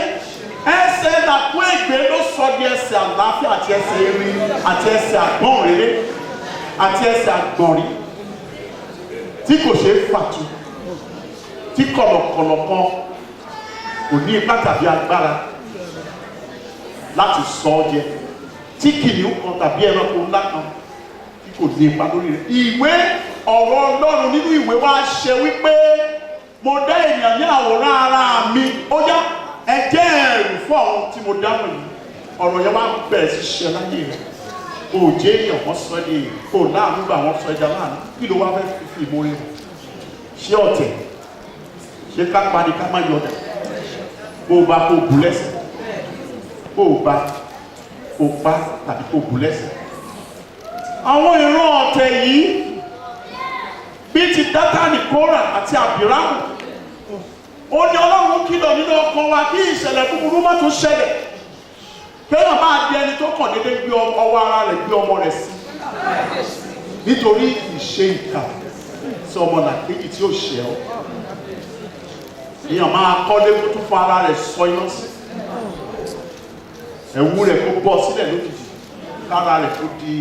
Ẹsẹ̀ làkú ègbé ló sọ di ẹsẹ̀ àlàáfíà àti ẹsẹ̀ erin àti ẹsẹ̀ àgbọ̀n rere àti ẹsẹ̀ àgbọ̀nrí tí kò ṣeé fàtú, tí kọ̀lọ̀kọ̀lọ̀ kan kò ní ipá tàbí agbára láti sọ ọ́ jẹ, tí kìnìún kan tàbí ẹranko ńlá kan tí kò ní ipa lórí rẹ̀. Ìwé ọ̀rọ̀ Ọlọ́run nínú ìwé wa ṣe wípé mo dá ènìyàn ní àwòrán ara mi, ó yá ẹ jẹ́ ẹ̀rù fún àwọn tí mo dáhùn yìí. Ọ̀rọ̀ yẹn wá bẹ̀rẹ̀ sí ṣe láyé rẹ̀. Kò jẹ́ èèyàn wọ́n sọ ẹ́ di èèyàn, kò láàánú gbà wọ́n sọ ẹ́ dá láàánú. Kí ló wá fẹ́ fi ìmoore hàn? Ṣé ọ̀tẹ̀? Ṣé ká pani ká má yọ̀dà? Bó o bá kó o bù lẹ́sẹ̀, bó o bá kó o pa tàbí kó o bù lẹ́sẹ̀. Àwọn ìran ọ̀tẹ̀ yìí bí ti Dátánì, Kórà àti Àbírámù, ó ní Ọlọ́run kìlọ̀ nínú ọkàn wa kí ìṣẹ̀lẹ̀ búburú má tún ṣẹlẹ̀. Kéèyàn máa di ẹni tó kàn déédéé gbé ọwọ́ ara rẹ̀ gbé ọmọ rẹ̀ sí. Nítorí ìṣe ìkà sí ọmọ làkejì tí ó ṣe ọ́. Èèyàn máa kọ́lé kó tún fún ara rẹ̀ sọ iná sí. Ẹ̀wù rẹ̀ kó bọ́ sílẹ̀ lójijì. Kára rẹ̀ kó di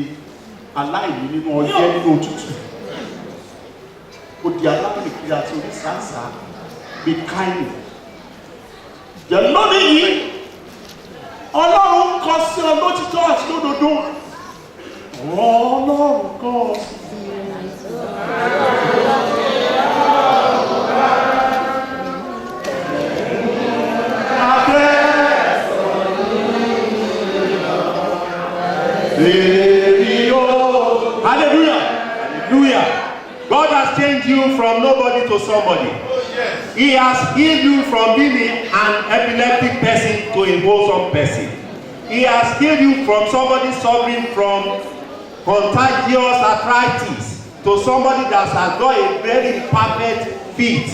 aláìní nínú ọyẹ́ nínú òtútù. Kó di aláìní kiri àti onísàásà bí káìní. Jẹ́ lónìí yìí, Ọlọ́run kọ sí ọ lótìtọ́ àti lódodo. Ọlọ́run kọ sí Hallelujah. Hallelujah. God has changed you from nobody to somebody. He has healed you from being an epileptic person to a wholesome person. He has healed you from somebody suffering from contagious arthritis to somebody that has got a very perfect feet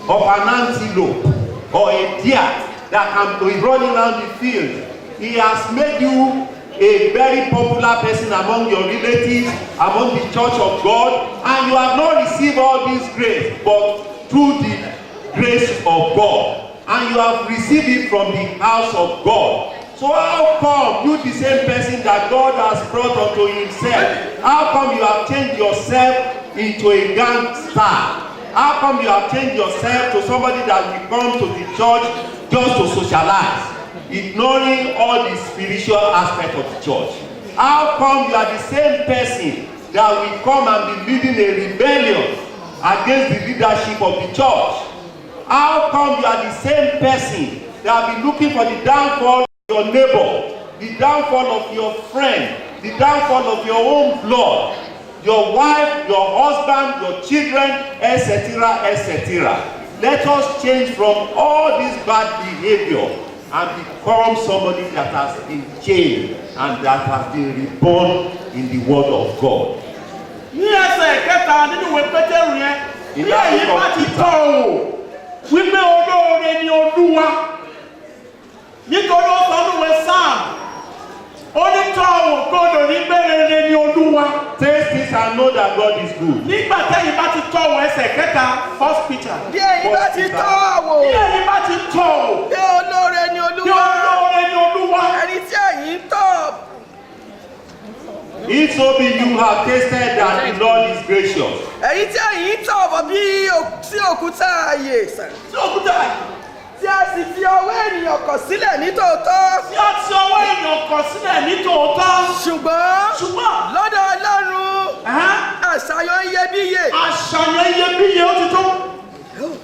of an antelope or a deer that can be running around the field. He has made you a very popular person among your relatives, among the church of God, and you have not received all this grace, but through the grace of God, and you have received it from the house of God. So how come you, the same person that God has brought unto himself, how come you have changed yourself into a gangster? How come you have changed yourself to somebody that will come to the church just to socialize, ignoring all the spiritual aspect of the church? How come you are the same person that will come and be leading a rebellion against the leadership of the church? How come you are the same person that will be looking for the downfall of your neighbor, the downfall of your friend, the downfall of your own blood, your wife, your husband, your children, etc., etc.? Let us change from all this bad behavior and become somebody that has been changed and that has been reborn in the word of God. Ní ẹsẹ̀ kẹta nínú ìwé Pétérù yẹn, bí èyí bá ti tọ́ ọ wò, wípé olóore ni Olúwa. Nítorí ó sọ nínú ìwé Sáàmù, ó ní tọ́ ọ wò kó lò ní pé rere ni Olúwa. Taste this and know that God is good. Nígbà tẹ́yìn bá ti tọ́ ọ wò ẹsẹ̀ kẹta, 1 Peter. Bí èyí bá ti tọ́ ọ wò. Bí èyí bá ti tọ́ ọ wò. Bí olóore ni Bí Olúwa. olóore ni Olúwa. Ẹni tí ẹ̀yin ń tọ̀. If so be you have tasted that the Lord is gracious. Ẹ̀yin tí ẹ̀yin ń tọ̀ bọ̀ bí sí òkúta ààyè. Tí òkúta Tí a sì fi ọwọ́ ènìyàn kọ̀ sílẹ̀ ní tòótọ́. tí a ti ọwọ́ èèyàn kọ̀ sílẹ̀ ní tòótọ́. Ṣùgbọ́n lọ́dọ̀ Ọlọ́run àṣàyàn iyebíye. Àṣàyàn iyebíye ó ti tó.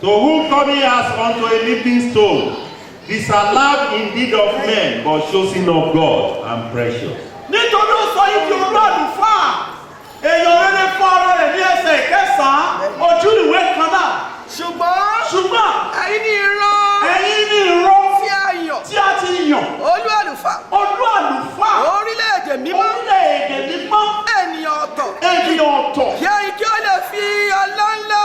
To whom coming as unto a living stone, disallowed indeed of men, but chosen of God and precious. Nítorí ó sọ yìí di olú àlùfáà, èèyàn rere fún ara rẹ̀ ní ẹsẹ̀ ìkẹsàn-án ojú ìwé kan náà. Ṣùgbọ́n ẹ̀yin ní ìran ẹ̀yin ní ìran tí a yàn. tí a ti yàn. Olú àlùfáà. Olú àlùfáà. Orílẹ̀-èdè mímọ́. Orílẹ̀-èdè mímọ́. Ènìyàn ọ̀tọ̀. Ènìyàn ọ̀tọ̀. Kí ẹ̀yin kí ó lè fi ọlá ńlá.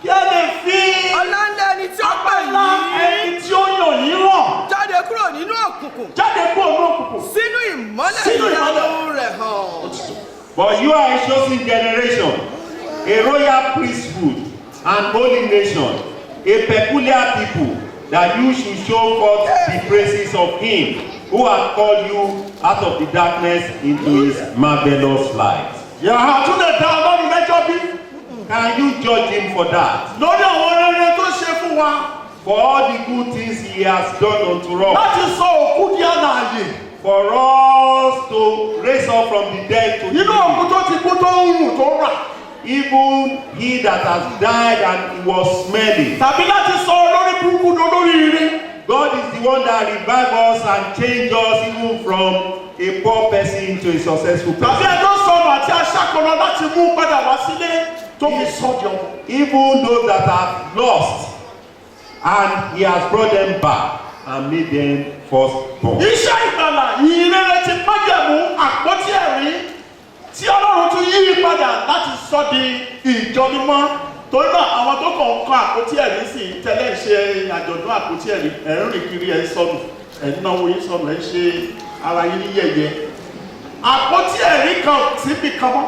Kí ẹ lè fi Ọlá ńlá ẹni tí ó pè ọlá ẹni yín. tí ó yàn yín ràn. Jáde kúrò nínú òkùnkùn. Jáde kúrò ní òkùnkùn. Sínú ìmọ́lẹ̀ Sínú ìmọ́lẹ̀. ìyanu rẹ̀ hàn. But you are a chosen generation, a royal priesthood, an holy nation, a peculiar people, that you should show forth the praises of him who has called you out of the darkness into his marvelous light. Yàrá tún lè dá Ọlọ́run lẹ́jọ́ bí. Can you judge him for that? Lórí àwọn rere tó ṣe fún wa. For all the good things he has done unto us. Láti sọ òkú di alààyè. For us to raise up from the dead to the Nínú òkú living. tó ti kú tó ń rùn tó rà. Even he that has died and he was smelling. Tàbí láti sọ olórí burúkú di olórí ire. God is the one that revives us and changes us even from a poor person into a successful Tàbí person. ẹjọ́ sọnù àti aṣákọ̀ọ́nà láti mú padà wá sílé tó fi sọ di ọmọ. Even those that have lost, and he has brought them back and made them firstborn. Iṣẹ́ ìgbàlà ìrere ti májẹ̀mú àpótí ẹ̀rí tí Ọlọ́run tún yí padà láti sọ di ìjọ mímọ́. Torí náà àwọn tó kàn ń kọ́ àpótí ẹ̀rí sí tẹ́lẹ̀ ń ṣe àjọ̀dún àpótí ẹ̀rí ẹ̀ ń rìn kiri ẹ̀ ń sọnù ẹ̀ ń náwó yín sọnù ẹ̀ ń ṣe ara yín ní yẹ̀yẹ́. Àpótí ẹ̀rí kan síbi kan mọ́.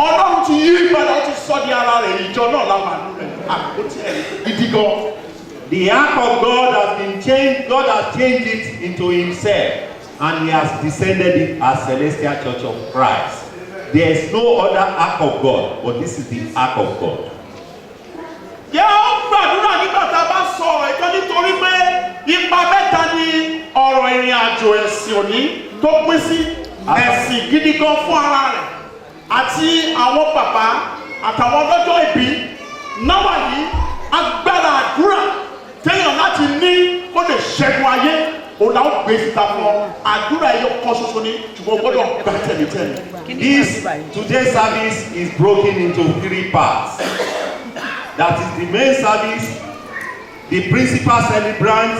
Ọlọ́run ti yí padà ó ti sọ di ara rẹ̀ ìjọ náà láwọn àánú rẹ̀ àpótí ẹ̀rí gidi gan. The ark of God has been changed. God has changed it into himself, and he has descended it as Celestial Church of Christ. There is no other ark of God, but this is the ark of God. Yẹ́ ó gbàdúrà nígbà tá a bá sọ ọ̀rọ̀ ìkan nítorí pé ipa mẹ́ta ni ọ̀rọ̀ ìrìn àjò ẹ̀sìn òní tó pín sí ẹ̀sìn gidi gan fún ara rẹ̀ àti àwọn bàbá àtàwọn ọlọ́jọ́ ìbí náwà yìí agbára àdúrà téèyàn láti ní kó lè ṣẹ́gun ayé òun làwọn gbé síta fún ọ àdúrà ẹyọ kan ṣoṣo ní ṣùgbọ́n gbọ́dọ̀ gbà tẹ̀lé-tẹ̀lé. This today's service is broken into 3 parts. That is the main service, the principal celebrant,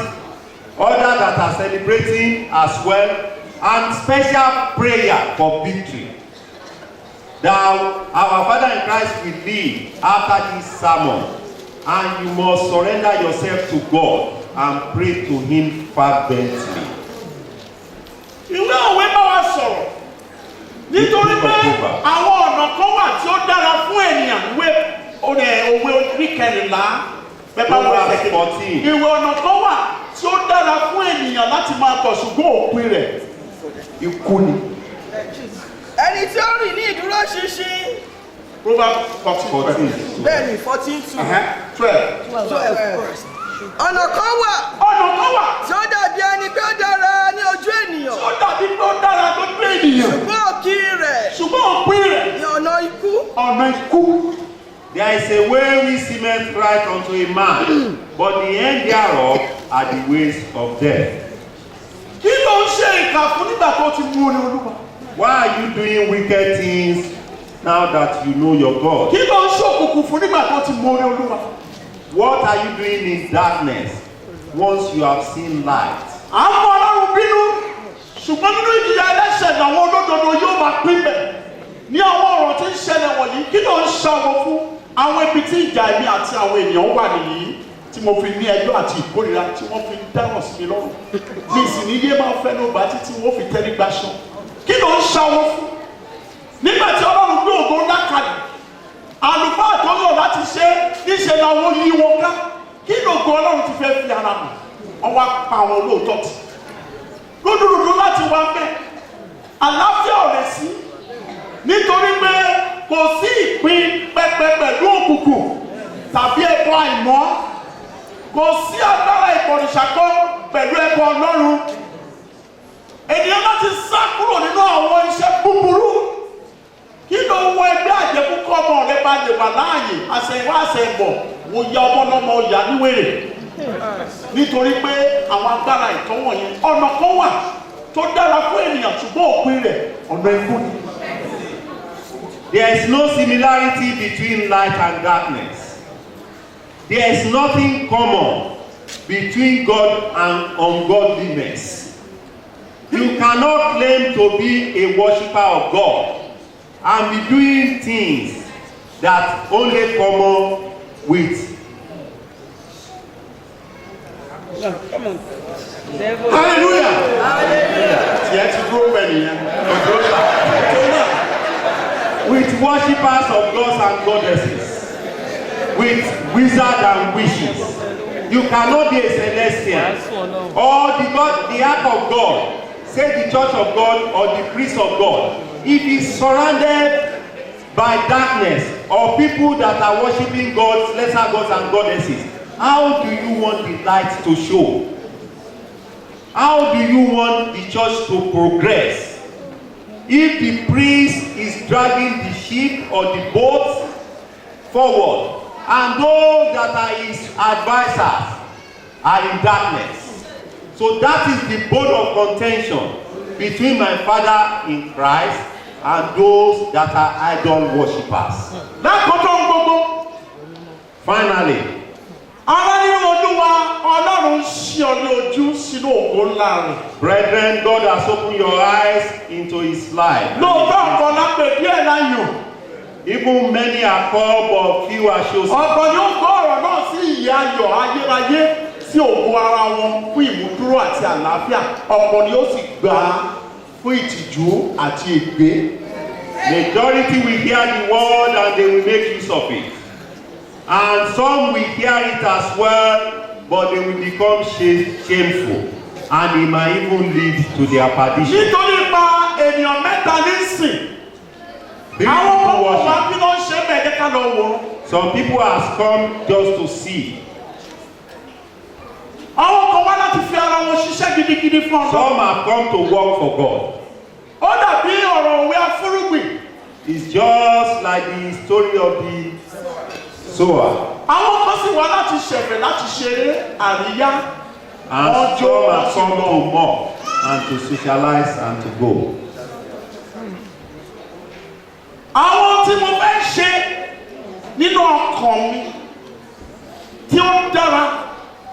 others that are celebrating as well, and special prayer for victory. Now, our Father in Christ will lead after this sermon, and you must surrender yourself to God and pray to him fervently. Ìwé òwe bá wa sọ̀rọ̀ nítorí pé àwọn ọ̀nà kan wà tí ó dára fún ènìyàn òwe orí kẹrìnlá bẹ́ẹ̀ bá wọ́n ṣẹ̀kẹ̀. Ìwé ọ̀nà kan wà tí ó dára fún ènìyàn láti máa tọ̀ ṣùgbọ́n òpin rẹ̀ ikú ni. Ẹni tí ó rìn ní ìdúró ṣinṣin. Proverbs 14. Bẹ́ẹ̀ni 14:2. 12. Ọ̀nà kan wà. Ọ̀nà kan wà. Tí ó dàbí ẹni pé ó dára ní ojú ènìyàn. Tí ó dàbí pé ó dára lójú ènìyàn. Ṣùgbọ́n òkì rẹ̀. Ṣùgbọ́n òpin rẹ̀. Ní ọ̀nà ikú. Ọ̀nà ikú. There is a way which seemeth right unto a man, but the end thereof are the ways of death. Kí ló ń ṣe ìkà fún nígbà tó ti mú orin Olúwa? Why are you doing wicked things now that you know your God? Kí ló ń ṣòkùnkùn fún nígbà tó ti mú orin Olúwa? What are you doing in darkness once you have seen light? À ń mú Ọlọ́run bínú, ṣùgbọ́n nínú ìjìyà ẹlẹ́ṣẹ̀ làwọn olódodo yóò máa pín bẹ̀. Ní àwọn ọ̀rọ̀ tí ń ṣẹlẹ̀ wọ̀nyí, kí ló ń ṣàwọ̀ fún àwọn ibi tí ìjà èmi àti àwọn ènìyàn wà nìyí tí mo fi ní ẹjọ́ àti ìkórìíra tí wọ́n fi ń dáràn sí mi lọ́rùn. Mi sì ní yé máa fẹ́ ló bá títí wọ́n fi tẹ́rí gbaṣọ. Kí ló ń ṣàwọ̀ fún? Nígbà tí Ọlọ́run gbé ògo ńlá kalẹ̀, àlùfáà tó yàn láti ṣe níṣẹ́ làwọn yí wọn ká. Kí lóògùn Ọlọ́run ti fẹ́ fi ara hàn? Wọ́n wá pa àwọn olóòótọ́ tì. Rúdurùdu láti wá bẹ́ẹ̀. Àlàáfíà ò lè sí. Nítorí pé kò sí ìpín pẹpẹ pẹ̀lú òkùnkùn tàbí ẹbọ àìmọ́. Kò sí agbára ìbọ̀rìṣàkọ́ pẹ̀lú ẹbọ Ọlọ́run. Ènìyàn láti sá kúrò nínú àwọn iṣẹ́ búburú. Kí ló ń wọ ẹgbẹ́ àjẹkù kọ́ ọmọ rẹ bá lè wà láàyè àṣẹ̀wá àṣẹ̀bọ̀ wò ya ọmọ lọ́mọ ìyá níwèrè. Nítorí pé àwọn agbára ìtọ́wọ̀ yẹn ọ̀nà kan wà tó dára fún ènìyàn ṣùgbọ́n òpin rẹ̀ ọ̀nà ikú ni. There is no similarity between light and darkness. There is nothing common between God and ungodliness. You cannot claim to be a worshipper of God and be doing things that only common with. Hallelujah! Tiẹ̀ ti dúró pẹ̀ nìyẹn. With worshippers of gods and goddesses, with wizards and witches. You cannot be a celestial or the ark of God, say the church of God or the priest of God. If it's surrounded by darkness or people that are worshiping gods, lesser gods and goddesses, how do you want the light to show? How do you want the church to progress? If the priest is dragging the sheep or the boat forward, and those that are his advisors are in darkness. So that is the bone of contention between my father in Christ and those that are idol worshippers. Finally, brethren, God has opened your eyes into his life. Even many are called, but few are chosen. Ọ̀pọ̀ ni ó gbọ́ ọ̀rọ̀ náà sí ìyè ayọ̀ ayérayé sí ògo ara wọn fún ìmúdúró àti àlàáfíà. Ọ̀pọ̀ ni ó sì gbà á fún ìtìjú àti ègbé. Majority will hear the word and they will make use of it. And some will hear it as well, but they will become shameful. And it might even lead to their perdition. Nítorí pa ènìyàn mẹ́ta ní sìn. Some people have come just to see. Some have come to work for God. It's just like the story of the sower. And some have come to mock and to socialize and to go. Àwọn tí mo fẹ́ ṣe nínú ọkàn mi tí ó dára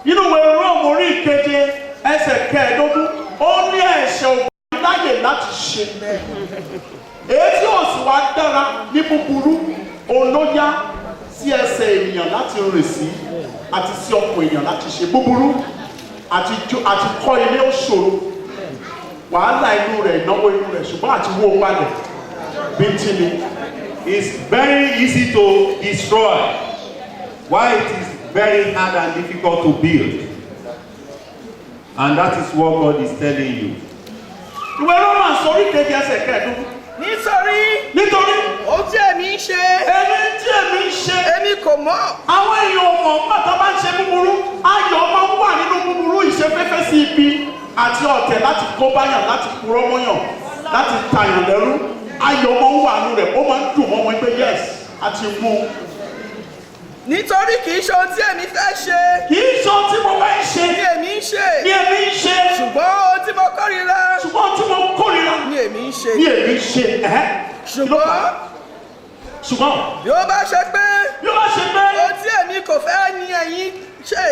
nínú ìwé Róòmù orí ìkeje ẹsẹ̀ kẹẹ̀ẹ́dógún ó ní ẹ̀ṣẹ̀ òbí láyè láti ṣe. Èyí tí ó sì wá dára ní búburú olóyá sí ẹsẹ̀ ènìyàn láti rìn sí àti sí ọkàn ènìyàn láti ṣe búburú. àti kọ́ ilé ó ṣòro wàhálà inú rẹ̀ ìnáwó inú rẹ̀ ṣùgbọ́n àti wó palẹ̀ bíntín ni. It's very easy to destroy, while it is very hard and difficult to build. And that is what God is telling you. Ìwé Romans orí kejì ẹsẹ̀ kẹẹ̀dógún. Nítorí ohun tí èmi ń ṣe. Èmi kò mọ̀. Àwọn èèyàn ọmọ pàtó bá ń ṣe búburú, ayọ̀ máa ń wà nínú búburú ìṣefẹ́fẹ́ sí ibi àti ọ̀tẹ̀ láti kó báyàn, láti purọ́ mọ́yàn, láti tàyàn lẹ́rú. Ayọ̀ máa ń wà nínú rẹ̀, ó máa ń dùn mọ́ wọn pé yes, àti mú. Nítorí kì í ṣe ohun tí èmi fẹ́ ṣe. Kì í ṣe ohun tí mo fẹ́ ṣe. Ni èmi ń ṣe. Ṣùgbọ́n ohun tí mo kórìíra. Ni èmi ń ṣe. Ṣùgbọ́n bí ó bá ṣe pé. ohun tí èmi kò fẹ́ ni ẹ̀yin ṣe.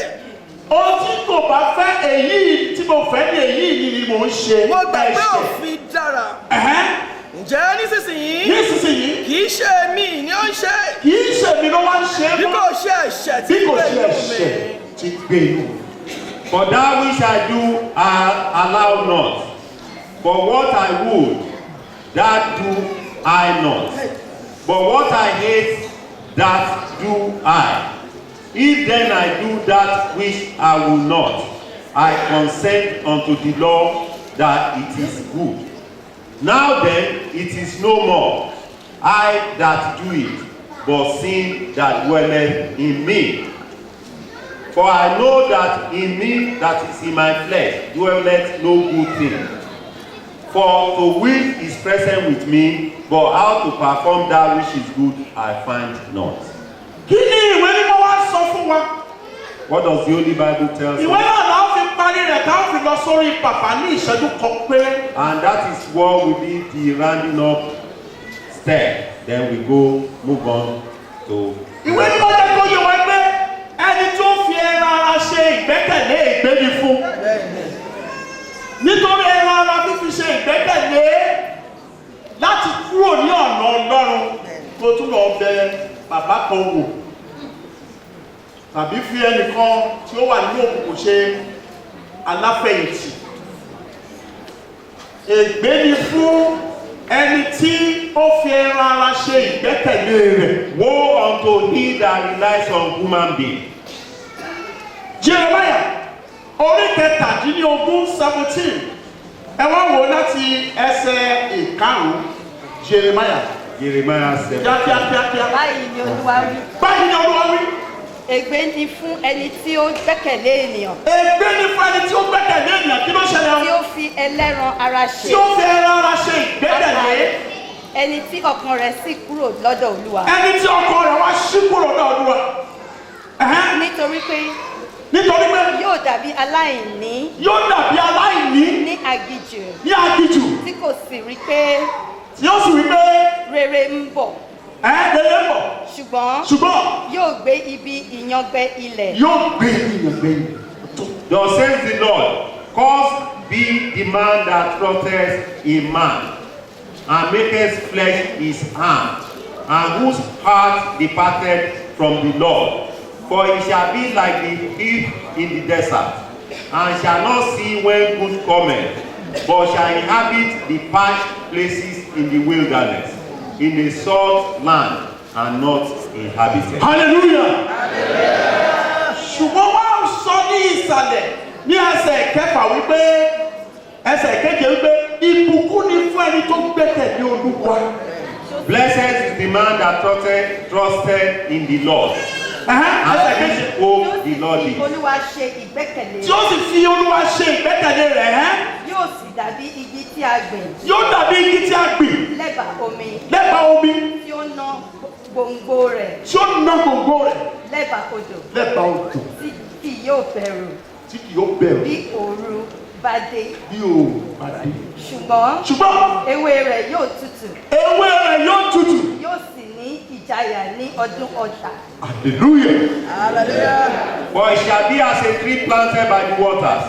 Ohun tí kò bá fẹ́ èyí tí mo fẹ́ ní èyí ni mò ń ṣe. Mo gbà pé òfin dára. Ǹjẹ́ nísinsìnyí kì í ṣe èmi ni ó ń ṣe. Kì í ṣe èmi ló wá ń ṣe. Bí kò ṣe ẹ̀ṣẹ̀ tí gbé inú mi. For that which I do, I allow not. For what I would, that do I not. But what I hate, that do I. If then I do that which I will not, I consent unto the law that it is good. Now then, it is no more I that do it, but sin that dwelleth in me. For I know that in me that is in my flesh dwelleth no good thing. For to will is present with me, but how to perform that which is good I find not. Kí ni ìwé mímọ́ wá sọ fún wa? What does the Holy Bible tell us? Ìwé náà la ó fi parí rẹ̀ tá ó fi lọ sórí pàpà ní ìṣẹ́jú kan péré. And that is what will be the rounding up step. Then we move on to. Ìwé mímọ́ jẹ́ kó yé wa pé ẹni tó fi ẹran ara ṣe ìgbẹ́kẹ̀lé ìgbéni fún. Nítorí ẹran ara fífi ṣe ìgbẹ́kẹ̀lé láti kúrò ní ọ̀nà Ọlọ́run tó tún lọ bẹ bàbá kan wò tàbí fi ẹnìkan tí ó wà nínú òkùnkùn ṣe aláfẹ̀yìntì. Ègbé ni fún ẹni tí ó fi ẹran ara ṣe ìgbẹ́kẹ̀lé rẹ̀. Woe unto he that relies on human being. Jeremiah orí kẹtàdínlógún 17 ẹ wá wò láti ẹsẹ̀ ìkarùn-ún. Jeremiah 7. kíákíákíá. Báyìí ni Olúwa wí. Ègbé ni fún ẹni tí ó gbẹ́kẹ̀lé ènìyàn. Ègbé ni fún ẹni tí ó gbẹ́kẹ̀lé ènìyàn. Kí ló ṣẹlẹ̀? Tí ó fi ẹlẹ́ran ara ṣe. Tí ó fi ẹran ara ṣe ìgbẹ́kẹ̀lé. Ẹni tí ọkàn rẹ̀ sì kúrò lọ́dọ̀ Olúwa. Ẹni tí ọkàn rẹ̀ wá ṣí kúrò lọ́dọ̀ Olúwa. Nítorí pé yóò dàbí aláìní. Ní aginjù. Tí kò sì rí pé. Rere ń bọ̀. Ṣùgbọ́n yóò gbé ibi ìyàngbẹ ilẹ̀. Thus says the Lord, cursed be the man that trusteth in man, and maketh flesh his arm, and whose heart departed from the Lord. For he shall be like the heath in the desert, and shall not see when good cometh, but shall inhabit the parched places in the wilderness, in a salt land, and not inhabited. Hallelujah! Ṣùgbọ́n wá sọ ní ìsàlẹ̀ ní ẹsẹ̀ kẹfà wípé ẹsẹ̀ keje wípé ìbùkún ni fún ẹni tó gbẹ́kẹ̀lé Olúwa. Blessed is the man that trusted in the Lord. Ẹsẹ̀ keje. Oh, the Lord is. Olúwa ṣe ìgbẹ́kẹ̀lé. Tí ó sì fi Olúwa ṣe ìgbẹ́kẹ̀lé rẹ̀. Yóò sì dàbí igi tí a gbìn. Yóò dàbí igi tí a gbìn. Lẹ́bàá omi. Tí ó ná gbòǹgbò rẹ̀. Lẹ́bàá odò. Tí kì yóò bẹ̀rù. Bí òru bá dé. Ṣùgbọ́n ewé rẹ̀ yóò tutù. Yóò sì ní ìjayà ní ọdún ọ̀tá. Hallelujah. For it shall be as a tree planted by the waters,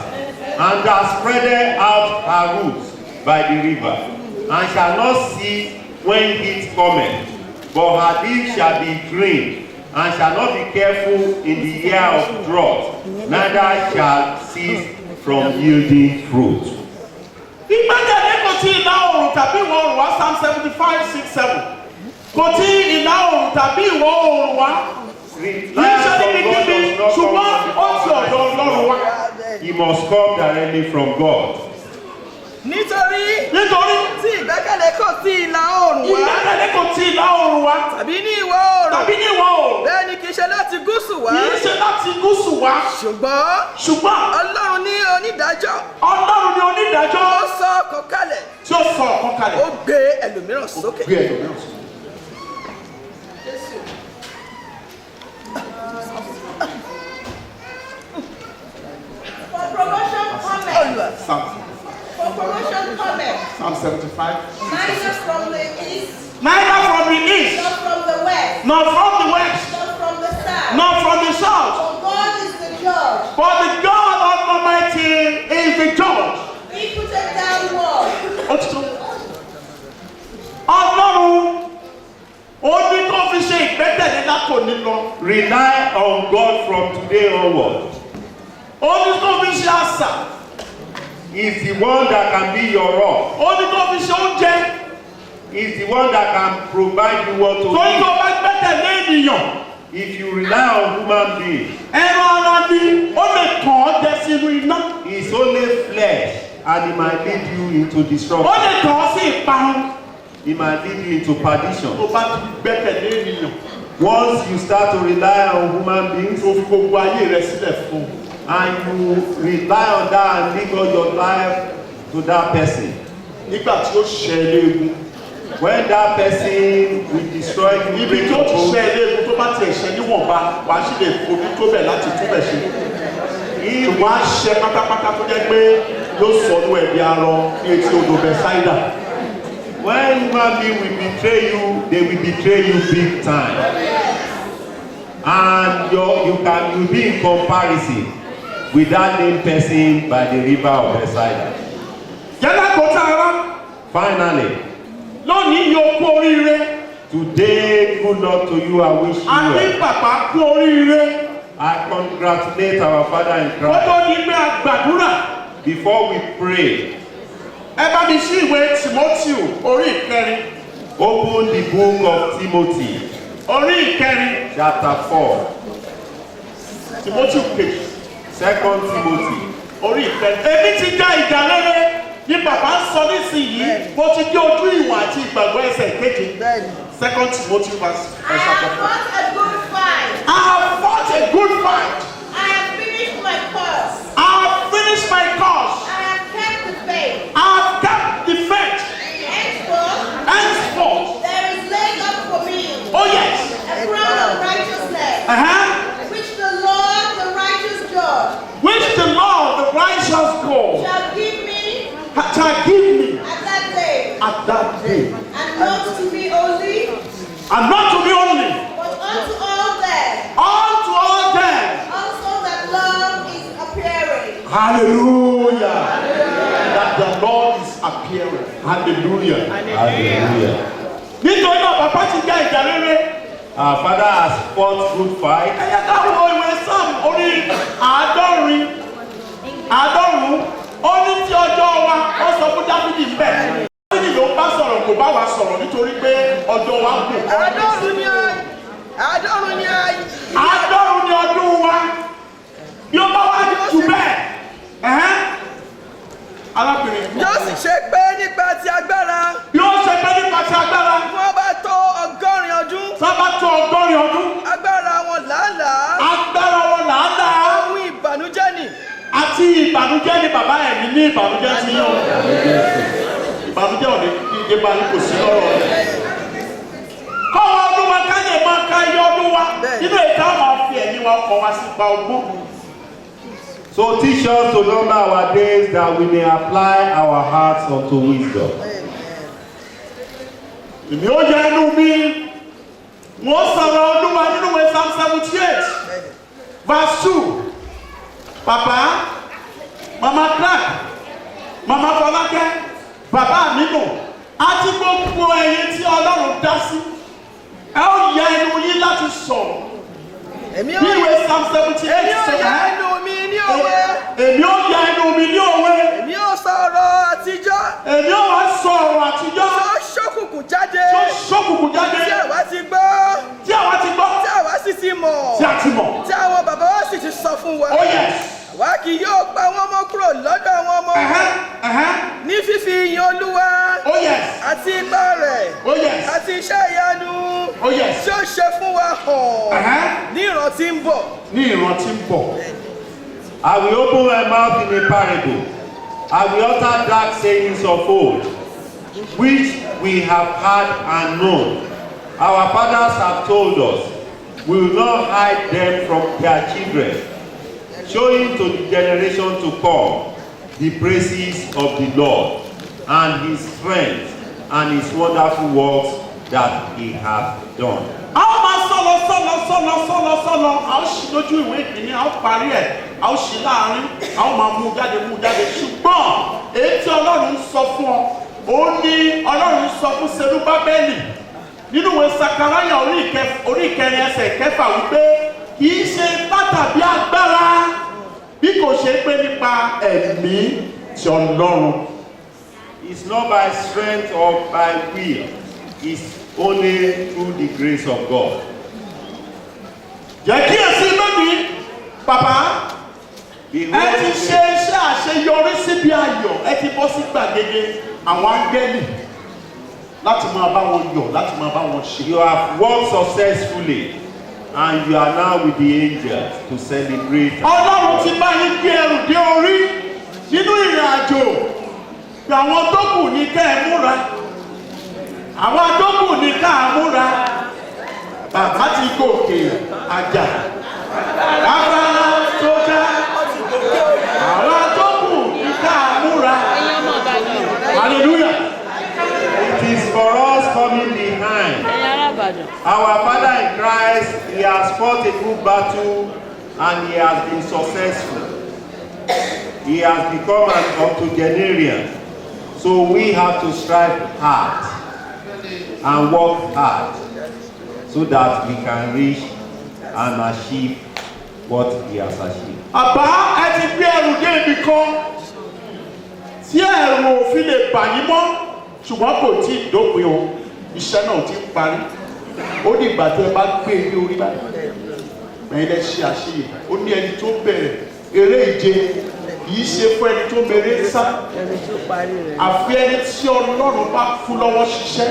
and that spreadeth out her roots by the river, and shall not see when heat cometh, but her leaves shall be green, and shall not be careful in the year of drought, neither shall cease from yielding fruit. Ìgbẹ́kẹ̀lé kò tí ìlà oòrùn tàbí ìwọ̀ oòrùn wá Psalm 75:6-7. Kò tí ìlà oòrùn tàbí ìwọ̀ oòrùn wá. Ṣùgbọ́n ó ti ọ̀dọ̀ Ọlọ́run wá. He must come directly from God. Nítorí tí ìgbẹ́kẹ̀lé kò tí ìlà oòrùn wá. Ìgbẹ́kẹ̀lé kò tí ìlà oòrùn wá. Tàbí ní ìwọ̀ oòrùn. Tàbí ní ìwọ̀ oòrùn. Bẹ́ẹ̀ ni kì í ṣe láti gúúsù wá. Kì í ṣe láti gúúsù wá. Ṣùgbọ́n Ọlọ́run ní onídàájọ́. Ọlọ́run ní onídàájọ́. Ó sọ ọ̀kan kalẹ̀. Tí ó sọ ọ̀kan kalẹ̀. Ó gbé ẹlòmíràn sókè. Gbé ẹlòmíràn sókè. For promotion comment. Psalm comment. Psalm 75. Neither from the east. Neither from the east. Nor from the west. Nor from the west. Nor from the south. Nor from the south. For God is the judge. For the God Almighty is the judge. He put it down wall. Ọlọ́run ó ní kó fi ṣe ìgbẹ́kẹ̀lé látòní lọ. Rely on God from today onward. Ó ní kó fi ṣe àṣà. He's the one that can be your rock. Ó ní kó fi ṣe oúnjẹ. He's the one that can provide you what to Torí eat. tó bá gbẹ́kẹ̀lé ènìyàn. If you rely on human being, Ẹran ara ni ó lè kàn ọ́ jẹ sínú iná. it's only flesh and it might lead you into Ó destruction. lè kàn ọ́ sí ìparun. It might lead you into perdition. Tó bá ti gbẹ́kẹ̀lé ènìyàn. Once you start to rely on human beings, Tó fi gbogbo ayé rẹ sílẹ̀ fún un. and you rely on that and leave all your life to that person, Nígbà tí ó ṣẹ léegun. when that person will destroy you, Ibi break tó your ti bones, ṣẹ léegun tó bá tiẹ̀ ṣẹ níwọ̀nba, wàá sì lè fojú tó bẹ̀ láti túbẹ̀ ṣe. Ṣùgbọ́n á ṣẹ pátápátá tó jẹ́ pé yóò sọnù ẹ̀mí arọ ní etí odò Bẹ́sáídà. when human being will betray you, they will betray you big time. And you'll be in comparison with that named person by the river of Bethsaida. Yálà kò tá a rá. Finally, Lónìí yóò kú oríire. today, good luck to you. I wish you A ní well. bàbá kú oríire. I congratulate our Father in Ó Christ. tó di pé a gbàdúrà. Before we pray, Ẹ bá mi ṣí ìwé Tìmọ́tíù orí ìkẹrin. open the book of Timothy, Orí ìkẹrin. chapter 4. Tìmọ́tíù kejì. 2 Timothy. Orí ìkẹrin. Èmi ti já ìjà rere ní bàbá ń sọ nísìnyí. Mo ti dé ojú ìwà àti ìgbàgbọ́ ẹsẹ̀ kejì. 2 Timothy verse I chapter have 4. fought a good fight. I have fought a good fight. I have finished my course. I have finished my course. I have kept the faith. I have kept the faith. Henceforth, There is laid up for me oh yes, a crown of righteousness, which the Lord, the righteous judge, which the Lord, the righteous God, shall give me at that day, and not to me only, and not to me only, but unto all them unto all them. also that love is appearing. Hallelujah. That the Lord is appearing. Hallelujah. Hallelujah. Nítorí náà bàbá ti já ìjà rere. Our Father has fought good fight. Ẹ yẹ ká wo ìwé Sáàmù orí àádọ́rùn-ún. Ó ní tí ọjọ́ wa ó sọ fún Dáfídì ń bẹ̀. Dáfídì ló bá sọ̀rọ̀ kò bá wa sọ̀rọ̀ nítorí pé ọjọ́ wa kù. Àádọ́rùn ni àádọ́rùn Àádọ́rùn ni ọdún wa. Bí ó bá wá jù bẹ́ẹ̀. Arábìnrin. yóò sì ṣe pé nípa ti agbára. Bí ó ṣe pé nípa ti agbára. Wọ́n bá tó 100 ọdún. Sábà tó 100 ọdún. Agbára wọn làálàá. Agbára wọn làálàá. Ohun ìbànújẹ́ ni. Àti ìbànújẹ́ ni bàbá ẹ̀mí ní ìbànújẹ́ ti yàn. Ìbànújẹ́ ò ní kí ìdí bá ní kò sí lọ́rọ̀ rẹ̀. Kọ́wọ́ ọdún wa káyè máa ká iye ọdún wa. Nínú ìta máa fi ẹ̀mí wa kọ̀ wá sí pa ogún. So teach us to number our days that we may apply our hearts unto wisdom. Èmi ó yẹ inú mi. Wọ́n sọ̀rọ̀ ọdún wa nínú ìwé Psalm 78 verse 2. Papa, Mama Clark, Mama Fọlákẹ́, Bàbá Aminu, àti gbogbo ẹ̀yin tí Ọlọ́run dá sí. Ẹ ó yẹ inú yín láti sọ̀rọ̀. Èmi Ní ìwé Psalm 78 yóò yá sọ̀rọ̀. inú mi ní òwe. Èmi ó ya ẹnu mi ní òwe. Èmi ó sọ ọ̀rọ̀ àtijọ́. Èmi ó wá sọ ọ̀rọ̀ àtijọ́. Tó ṣókùnkùn jáde. Tó ṣókùnkùn jáde. Tí àwa ti gbọ́. Tí àwa ti gbọ́. Tí àwa sì ti mọ̀. Tí a ti mọ̀. Tí àwọn bàbá wa sì ti sọ fún wa. Oh yes. Àwa kì yóò pa wọ́n mọ́ kúrò lọ́dọ̀ àwọn ọmọ wọn. Ní fífi ìyìn Olúwa. Oh yes. Àti ipá rẹ̀. Oh yes. Àti iṣẹ́ ìyanu. Oh yes. Tí ó ṣe fún wa hàn. Ní ìran tí ń bọ̀. Ní ìran tí ń bọ̀. I will open my mouth in a parable. I will utter dark sayings of old, which we have heard and known. Our fathers have told us. We will not hide them from their children, showing to the generation to come the praises of the Lord and his strength and his wonderful works that he hath done. A ó máa sọ̀lọ̀. A ó ṣí lójú ìwé ìkíní, a ó parí ẹ̀, a ó ṣí láàárín, a ó máa mú jáde. Ṣùgbọ́n èyí tí Ọlọ́run sọ fún ọ, ó ní Ọlọ́run sọ fún Serubábẹ́lì nínú ìwé Sakaraya orí ìkẹrin ẹsẹ̀ kẹfà wípé kì í ṣe ipá tàbí agbára bí kò ṣe pé nípa ẹ̀mí ti Ọlọ́run. It's not by strength or by will. It's only through the grace of God. Jẹ́ kí èsì lónìí, bàbá, ẹ ti ṣe iṣẹ́ àṣeyọrí síbi ayọ̀, ẹ ti bọ́ sí gbàgede àwọn áńgẹ́lì láti máa bá wọn yọ̀, láti máa bá wọn ṣe. You have worked successfully and you are now with the angels to celebrate. Ọlọ́run ti bá yín gbé ẹrù dé orí nínú ìrìn àjò. Àwọn tó kù ní ká ẹ múra. Àwọn tó kù ní ká ẹ múra. Bàbá ti gòkè àjà. Bàbá tó já. Àwọn tó kù ní ká ẹ múra. Hallelujah. It is for us coming behind. Our Father in Christ, he has fought a good battle and he has been successful. He has become an octogenarian. So we have to strive hard and work hard so that we can reach and achieve what he has achieved. Àbá ẹ ti gbé ẹrù dé ibì kan tí ẹrù òfin lè bà yín mọ́ ṣùgbọ́n kò tí ì dópin o, iṣẹ́ náà ti ń parí. Ó ní ìgbà tí ẹ bá gbé ní orí báyìí. Ẹ̀yin lẹ ṣe àṣeyẹ. Ó ní ẹni tó bẹ̀rẹ̀ eré ìje kìí ṣe fún ẹni tó mèrè sá. Àfi ẹni tí Ọlọ́run bá kú lọ́wọ́ ṣiṣẹ́.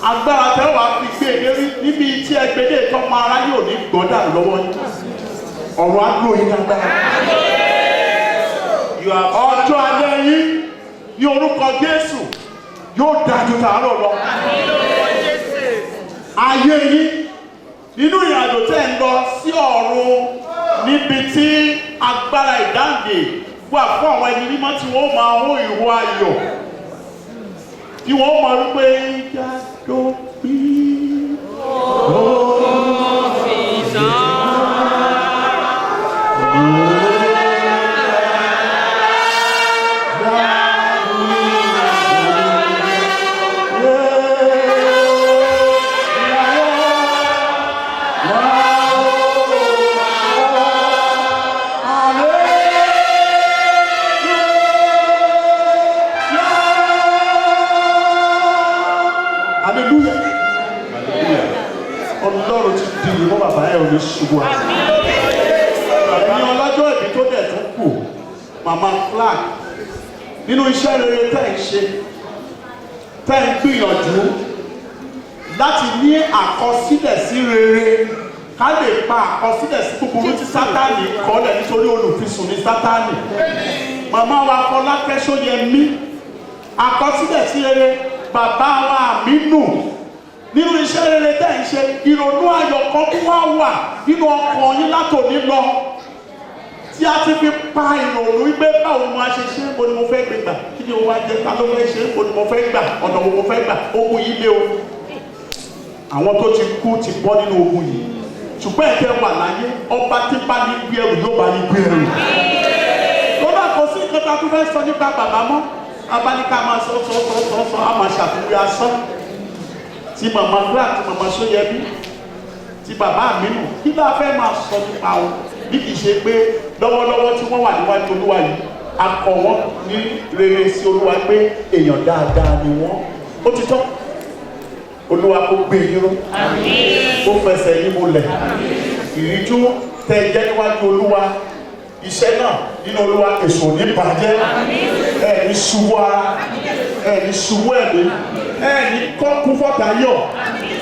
Agbára tẹ́wàá fi gbé ìlérí níbi tí ẹgbẹ́dẹ́ ìtọ́mọ ara yóò ní gbọ́dà lọ́wọ́ yín. Ọ̀rọ̀ àgbo yín agbára. Ọjọ́ alẹ́ yín ní orúkọ Jésù yóò dájú tààrọ̀ lọ. Ayé yín nínú ìrìnàjò tẹ́ ń lọ sí ọ̀run níbi tí agbára ìdáǹdè wà fún àwọn ẹni mímọ́ tí wọ́n máa hó ìró ayọ̀ tí wọ́n máa rí pé ìjà tó bí. Ọlọ́run ti di ìwọ bàbá ẹ̀ òní ṣubú àti. Ẹni ọlọ́jọ́ ìbí tó dẹ̀ tún kù, Mama Flag, nínú iṣẹ́ rere tẹ́ ń ṣe, tẹ́ ń gbìyànjú láti ní àkọsílẹ̀ sí rere, ká lè pa àkọsílẹ̀ sí búburú tí Sátánì kọ́lẹ̀ nítorí olùfisùn ní Sátánì. Màmá wa Fọlákẹ́ Ṣóyẹmí, àkọsílẹ̀ sí rere, bàbá wa Àmínù. Nínú iṣẹ́ rere tẹ́ ń ṣe, ìrònú ayọ̀ kan tó wá wà nínú ọkàn yín látòní lọ tí a ti fi pa ìrònú wípé báwo ni mo ṣe ṣe, mo ni mo fẹ́ gbé gbà, kí ni o wá jẹ, ta ló fẹ́ ṣe, mo ni mo fẹ́ gbà, ọ̀nà wo mo fẹ́ gbà, ogun yìí lé o. Àwọn tó ti kú ti bọ́ nínú ogun yìí, ṣùgbọ́n ẹ̀jẹ̀ wà láyé, ọba tí bá ní gbé ẹrù yóò bá ní gbé ẹrù. Lọ́dọ̀ kò sí nǹkan tá a tún fẹ́ sọ nípa bàbá mọ́, abáníká máa sọ á máa ṣàfihàn asán. Ti Mama Flag, ti Mama Ṣóyẹmí, ti bàbá Àmínù, kí ló fẹ́ máa sọ nípa wọn? bí kì í ṣe pé lọ́wọ́lọ́wọ́ tí wọ́n wà níwájú olúwa yìí a kọ wọ́n ní rere sí olúwa pé èèyàn dáadáa ni wọ́n ó ti tán olúwa kó gbé yín ró kó fẹsẹ̀ yín múlẹ̀ ìríjú tẹ jẹ́ níwájú olúwa iṣẹ́ náà nínú olúwa èso ní bàjẹ́ ẹ̀ ní ṣubú ara ẹ̀ ní ṣubú ẹ̀mí ẹ̀ ní kọ́kú fọ́tàyọ̀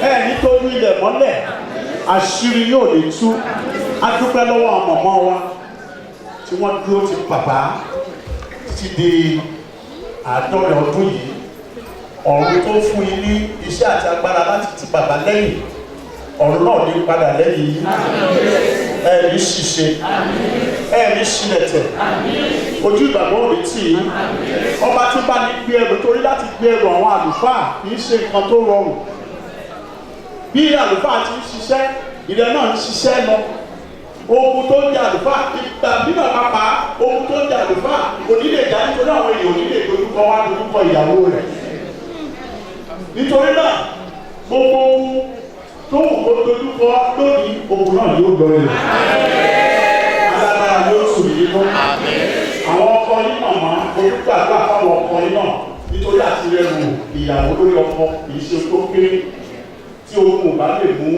ẹ̀ ní tójú ilẹ̀ mọ́lẹ̀ àṣírí yóò lè tú adúpẹ́ lọ́wọ́ àwọn mọ̀mọ́ wa tí wọ́n dúró ti bàbá títí di àádọ́rin ọdún yìí ọ̀run tó fún yín ní iṣẹ́ àti agbára láti ti bàbá lẹ́yìn ọ̀run náà ní padà lẹ́yìn yìí ẹ̀rí ṣiṣe ẹ̀rí ṣilẹ̀tẹ̀ ojú ìgbàgbọ́ òní tì í ọba tí bá ní gbé ẹrù torí láti gbé ẹrù àwọn àlùfáà kì í ṣe nǹkan tó rọrùn bí àlùfáà ti ń ṣiṣẹ́ ìrẹ́ náà ń ṣiṣẹ́ lọ ogun tó ń jẹ àlùfáà ìgbà bíbà pápá ogun tó ń jẹ àlùfáà onílé ìjà nítorí àwọn èèyàn onílé dojúkọ wá dojúkọ ìyàwó rẹ̀ nítorí náà gbogbo tó wù kó dojúkọ lónìí ogun náà yóò lọ rẹ̀ alágbára yóò sùn yìí mọ́ àwọn ọkọ yín màmá orúkọ àgbà fáwọn ọkọ yín náà nítorí àti rẹrù ìyàwó lórí ọkọ kì í ṣe tó kéré tí ogun ò bá lè mú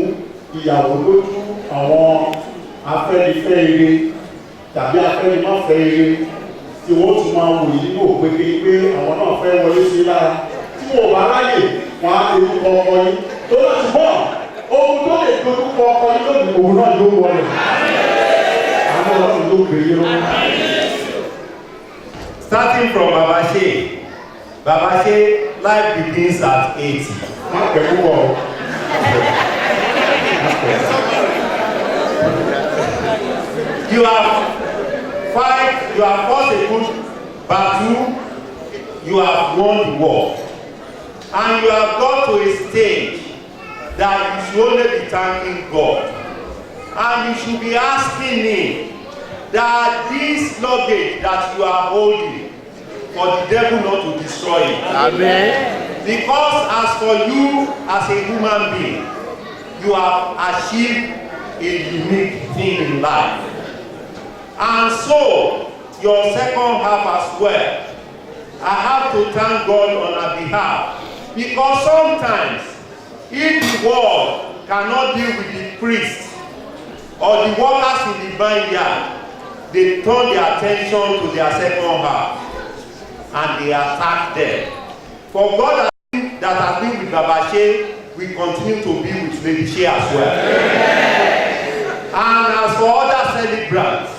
ìyàwó lójú àwọn afẹ́nifẹ́ ire tàbí afẹ́nimáfẹ́ ire tí wọ́n tún máa wò yí ní òpèké pé àwọn náà fẹ́ wọlé sí lára tí wọ́n bá ráyè wọ́n á dojúkọ ọkọ yín tó láti bọ̀ ohun tó lè dojúkọ ọkọ yín lónìí òun náà yóò wọlé àwọn ọlọ́run ló gbé yín lọ́wọ́. Starting from Babashe, life begins at 80. Má pẹ̀lú wọ̀ ọ́. You have fought a good battle, you have won the war, and you have got to a stage that you should only be thanking God, and you should be asking Him that this luggage that you are holding, for the devil not to destroy it. Amen. Because as for you as a human being, you have achieved a unique thing in life. And so, your second half as well, I have to thank God on our behalf. Because sometimes, if the world cannot deal with the priest or the workers in the vineyard, they turn their attention to their second half and they attack them. For God that has been with Babashe will continue to be with Lady Shea as well. And as for other celebrants,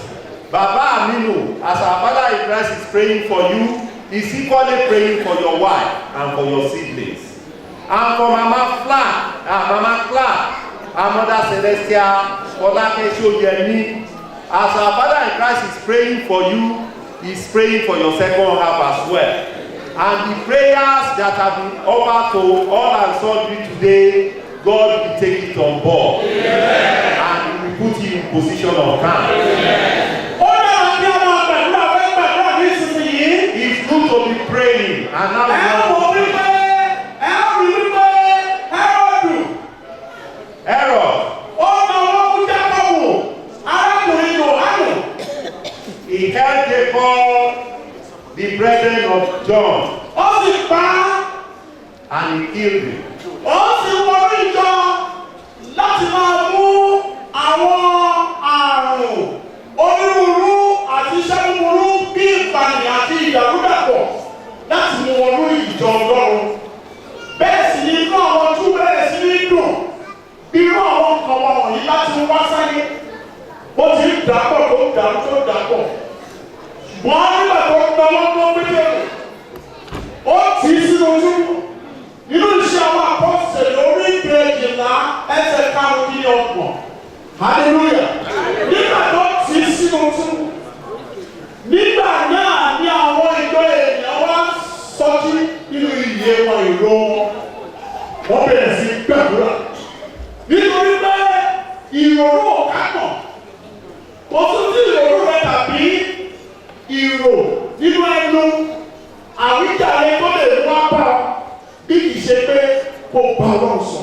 Baba Aminu, as our father in Christ is praying for you, is equally praying for your wife and for your siblings. And for Mama Clark, our Mother Celestia, Olake Shojemi, as our father in Christ is praying for you, he's praying for your second half as well. And the prayers that have been offered to all and sundry today, God will take it on board. Amen. And he will put you in position of calm. It's good to be praying. And now he held Jacob, the brethren of John, and he killed him. Láti máa mú àwọn àrùn onírúurú àti iṣẹ́ búburú bí ìpànìyàn àti ìdàrúdàpọ̀ láti mú wọn lórí ìjọ Ọlọ́run. Bẹ́ẹ̀ sì ni inú àwọn ojú bẹ̀rẹ̀ sí ní dùn bí irú àwọn nǹkan wọn wọ̀nyí láti mú wá sáyé. Ó ti ń dàpọ̀ tó dàpọ̀. Ṣùgbọ́n nígbà tó ń lọ lọ́dún méjèèjì, ó tì í sínú ojú. Nínú iṣẹ́ àwọn apọ́sẹ̀ lórí ìgbẹ́jìlá ẹsẹ̀ karùn-ún-dín-ọgbọ̀n. Hallelujah. Nígbà tó tì í sínú ojú. Nígbà náà ni àwọn ìjọ ènìyàn wá sọjí nínú ìyè wọn ìró wọn. Wọ́n bẹ̀rẹ̀ sí gbàdúrà. Nítorí pé ìrorò kánà. Kò tún sí ìrorò rẹ tàbí ìrò nínú ẹnu. Àwíjàre tó lè mú apá bí kì í ṣe pé kò bá Ọlọ́run sọ.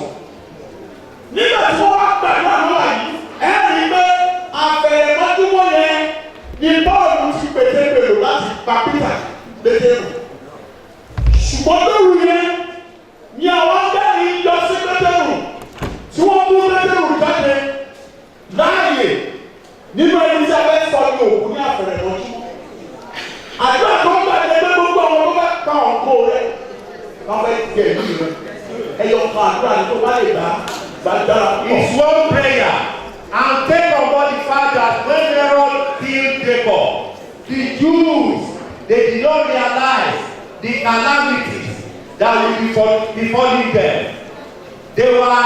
Nígbà tí wọ́n wá gbàdúrà náà yìí, ẹ rí i pé àfẹ̀rẹ̀mọ́jú gba Peter Pétérù. Ṣùgbọ́n lóru yẹn ni àwọn akẹ́rì yọ sí Pétérù tí wọ́n mú Pétérù jáde láàyè nínú ẹni tí a fẹ́ sọ ní òkú ní àfẹ̀rẹ̀ lọ́jú. Àdúrà tó ń gbàdé pé gbogbo àwọn tó bá pa ọ̀nkó rẹ̀ wọ́n fẹ́ gẹ̀ ní rẹ̀. Ẹyọ kan àdúrà ní tó bá lè gbà gbàdára pọ̀. It's one prayer and take on board the fact that when Herod killed Jacob, the Jews, they did not realize the calamities that will befalling them. They were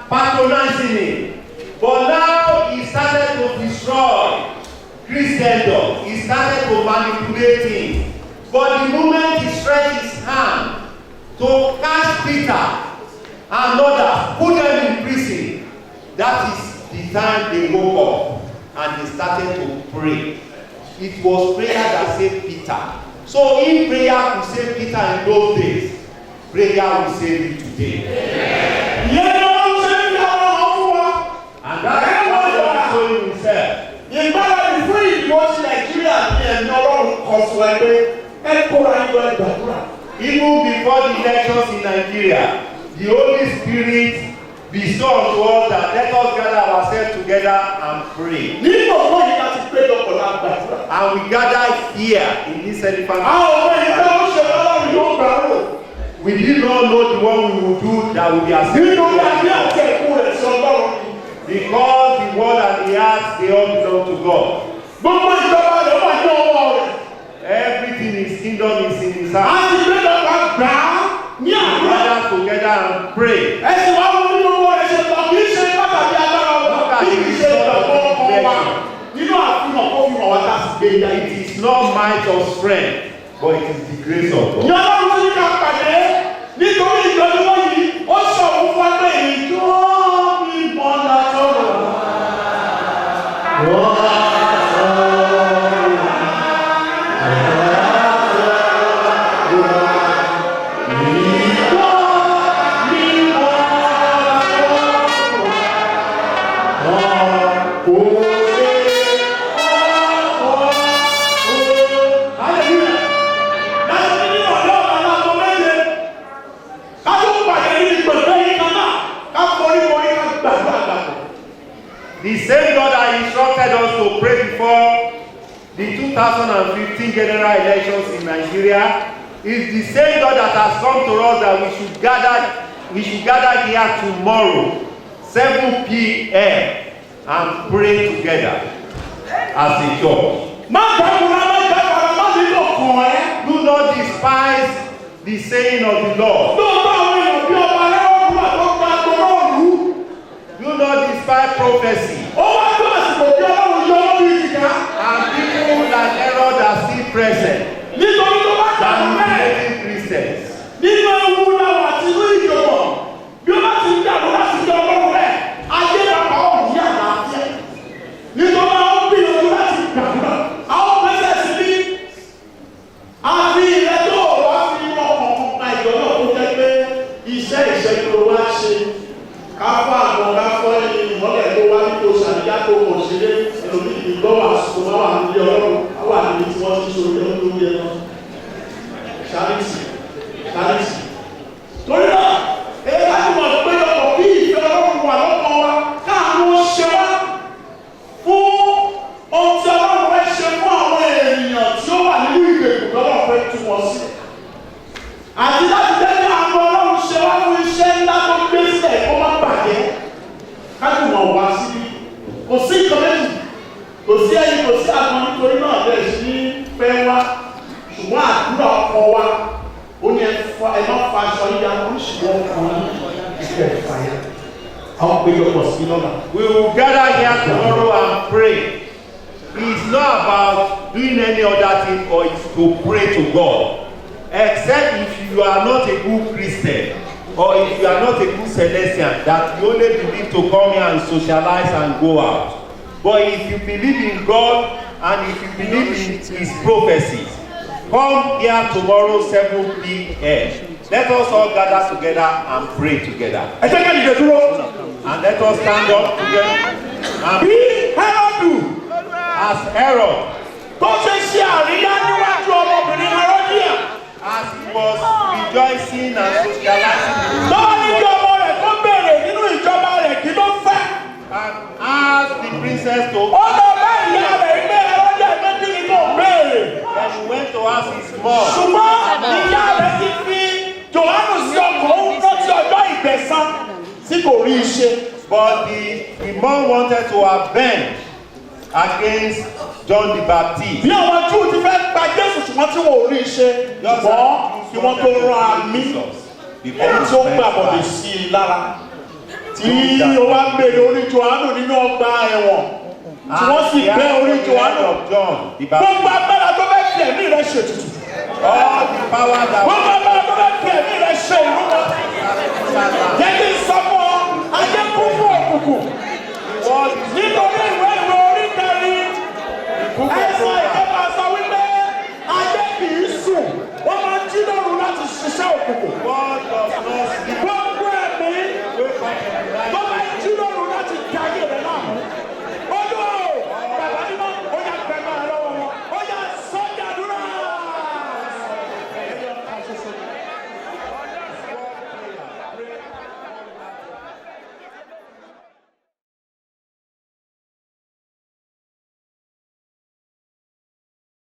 patronizing him. But now he started to destroy Christendom. He started to manipulate him. But the moment he stretched his hand to catch Peter and others, put them in prison, that is the time they woke up and they started to pray. It was prayer that saved Peter. So if prayer could save Peter in those days, prayer will save you today. Yeah. And that's what God is showing himself. Ìgbàlá ìfún ìdìbò ti Nàìjíríà ní ẹ̀mí Ọlọ́run kan sọ ẹgbẹ́ ẹ̀kọ́ra ìlú ẹgbàdúrà. Even before the elections in Nigeria, the Holy Spirit bestowed unto us that let us gather ourselves together and pray. Nínú ọ̀pọ̀ yìí láti pé lọ́pọ̀lọpọ̀ àgbàdúrà. And we gather here in this elephant. Àwọn ọmọ ìgbà ó ṣe Ọlọ́run yóò gbà rò. We did not know the one we would do that will be accepted. Nínú ìyàgbé àti ẹ̀kú rẹ̀ sí Ọlọ́run. Because the word and the heart, they all belong to God. Gbogbo ìjọba rẹ̀ wà ní ọwọ́ rẹ̀. Everything in his kingdom is in his hand. A ti gbé lọ́pàá gbà á ní We àdúrà. gather together and pray. Ẹ̀sìn wa wọ́n nínú owó ẹ̀ṣẹ̀ lọ kì í ṣe pàtàkì agbára wa kì í ṣe ìgbàgbọ́ ọkọ wa. Nínú àfihàn kó fi hàn wá ká sì gbé ìyá It is not might or strength, but it is the grace of God. Ní Ọlọ́run tó ní ká pàdé nítorí ìjọba yìí ó sọ̀rọ̀ fún ẹgbẹ́ ìjọ mi bọ́lá tọ́lọ̀. The same God that instructed us to pray before the 2015 general elections in Nigeria is the same God that has come to us that we should gather here tomorrow, 7 p.m. and pray together as a church. Do not despise the saying of the Lord. Do not despise prophecy. And people like Herod are still present. Manipulating Christians. Torí náà, èyí láti mọ̀ pé ọkọ̀ bí ìfẹ́ Ọlọ́run wà lọ́kàn wa káàánú ṣe wá fún ohun tí Ọlọ́run fẹ́ ṣe fún àwọn èèyàn tí ó wà nínú ìgbèkùn lọ́wọ́ fẹ́ tú wọn sí. Àti láti tẹ́lẹ̀ àwọn Ọlọ́run ṣe wá fún iṣẹ́ ńlá tó gbé sílẹ̀ kó má bàjẹ́ kájú wọn wá síbí. Kò sí ìkọ́lẹ́jì, kò sí ẹyin, kò sí àgbọn nítorí náà bẹ̀rẹ̀ sí ní fẹ́ wá. Ṣùgbọ́n àdúrà ọkọ wa ó ní ẹ má fa aṣọ yíya oríṣiríṣi ọkàn ìfẹ́ fàyà. Àwọn péjọpọ̀ sí lọ́la. We will gather here tomorrow and pray. It's not about doing any other thing or it's to pray to God. Except if you are not a good Christian or if you are not a good Celestian that you only believe to come here and socialize and go out. But if you believe in God and if you believe in his prophecies, come here tomorrow 7 p.m. Let us all gather together and pray together. And let us stand up together and Bí Hẹ́rọ́dù as Herod. tó ṣe ṣe àríyá níwájú ọmọ rejoicing and socializing. Lọ́wọ́ ní kí ọmọ rẹ̀ kó béèrè nínú ìjọba rẹ̀ kí ló fẹ́. And asked the princess to. Ó lọ bá ìyá rẹ̀ gbé ẹ̀rọ jẹ́ pé kí ni kò béèrè. When he went to ask his mom. Ṣùgbọ́n ìyá rẹ̀ ti fi Jòhánù sí ọkọ̀ òun rántí ọjọ́ ìgbẹ̀san tí kò rí iṣẹ́. But the mom wanted to avenge against John the Baptist. Bí àwọn Júù ti fẹ́ gba Jésù ṣùgbọ́n tí wọ́n ò rí iṣẹ́. Ṣùgbọ́n kí wọ́n tó rán àmì ẹni tí ó gbàbọ̀dé sí i lára. Tí o bá ń bèrè orí Jòhánù nínú ọgbà ẹ̀wọ̀n. Tí wọ́n sì gbé orí Jòhánù. Gbogbo agbára tó fẹ́ fi ẹ̀mí rẹ̀ ṣètùtù. All the power that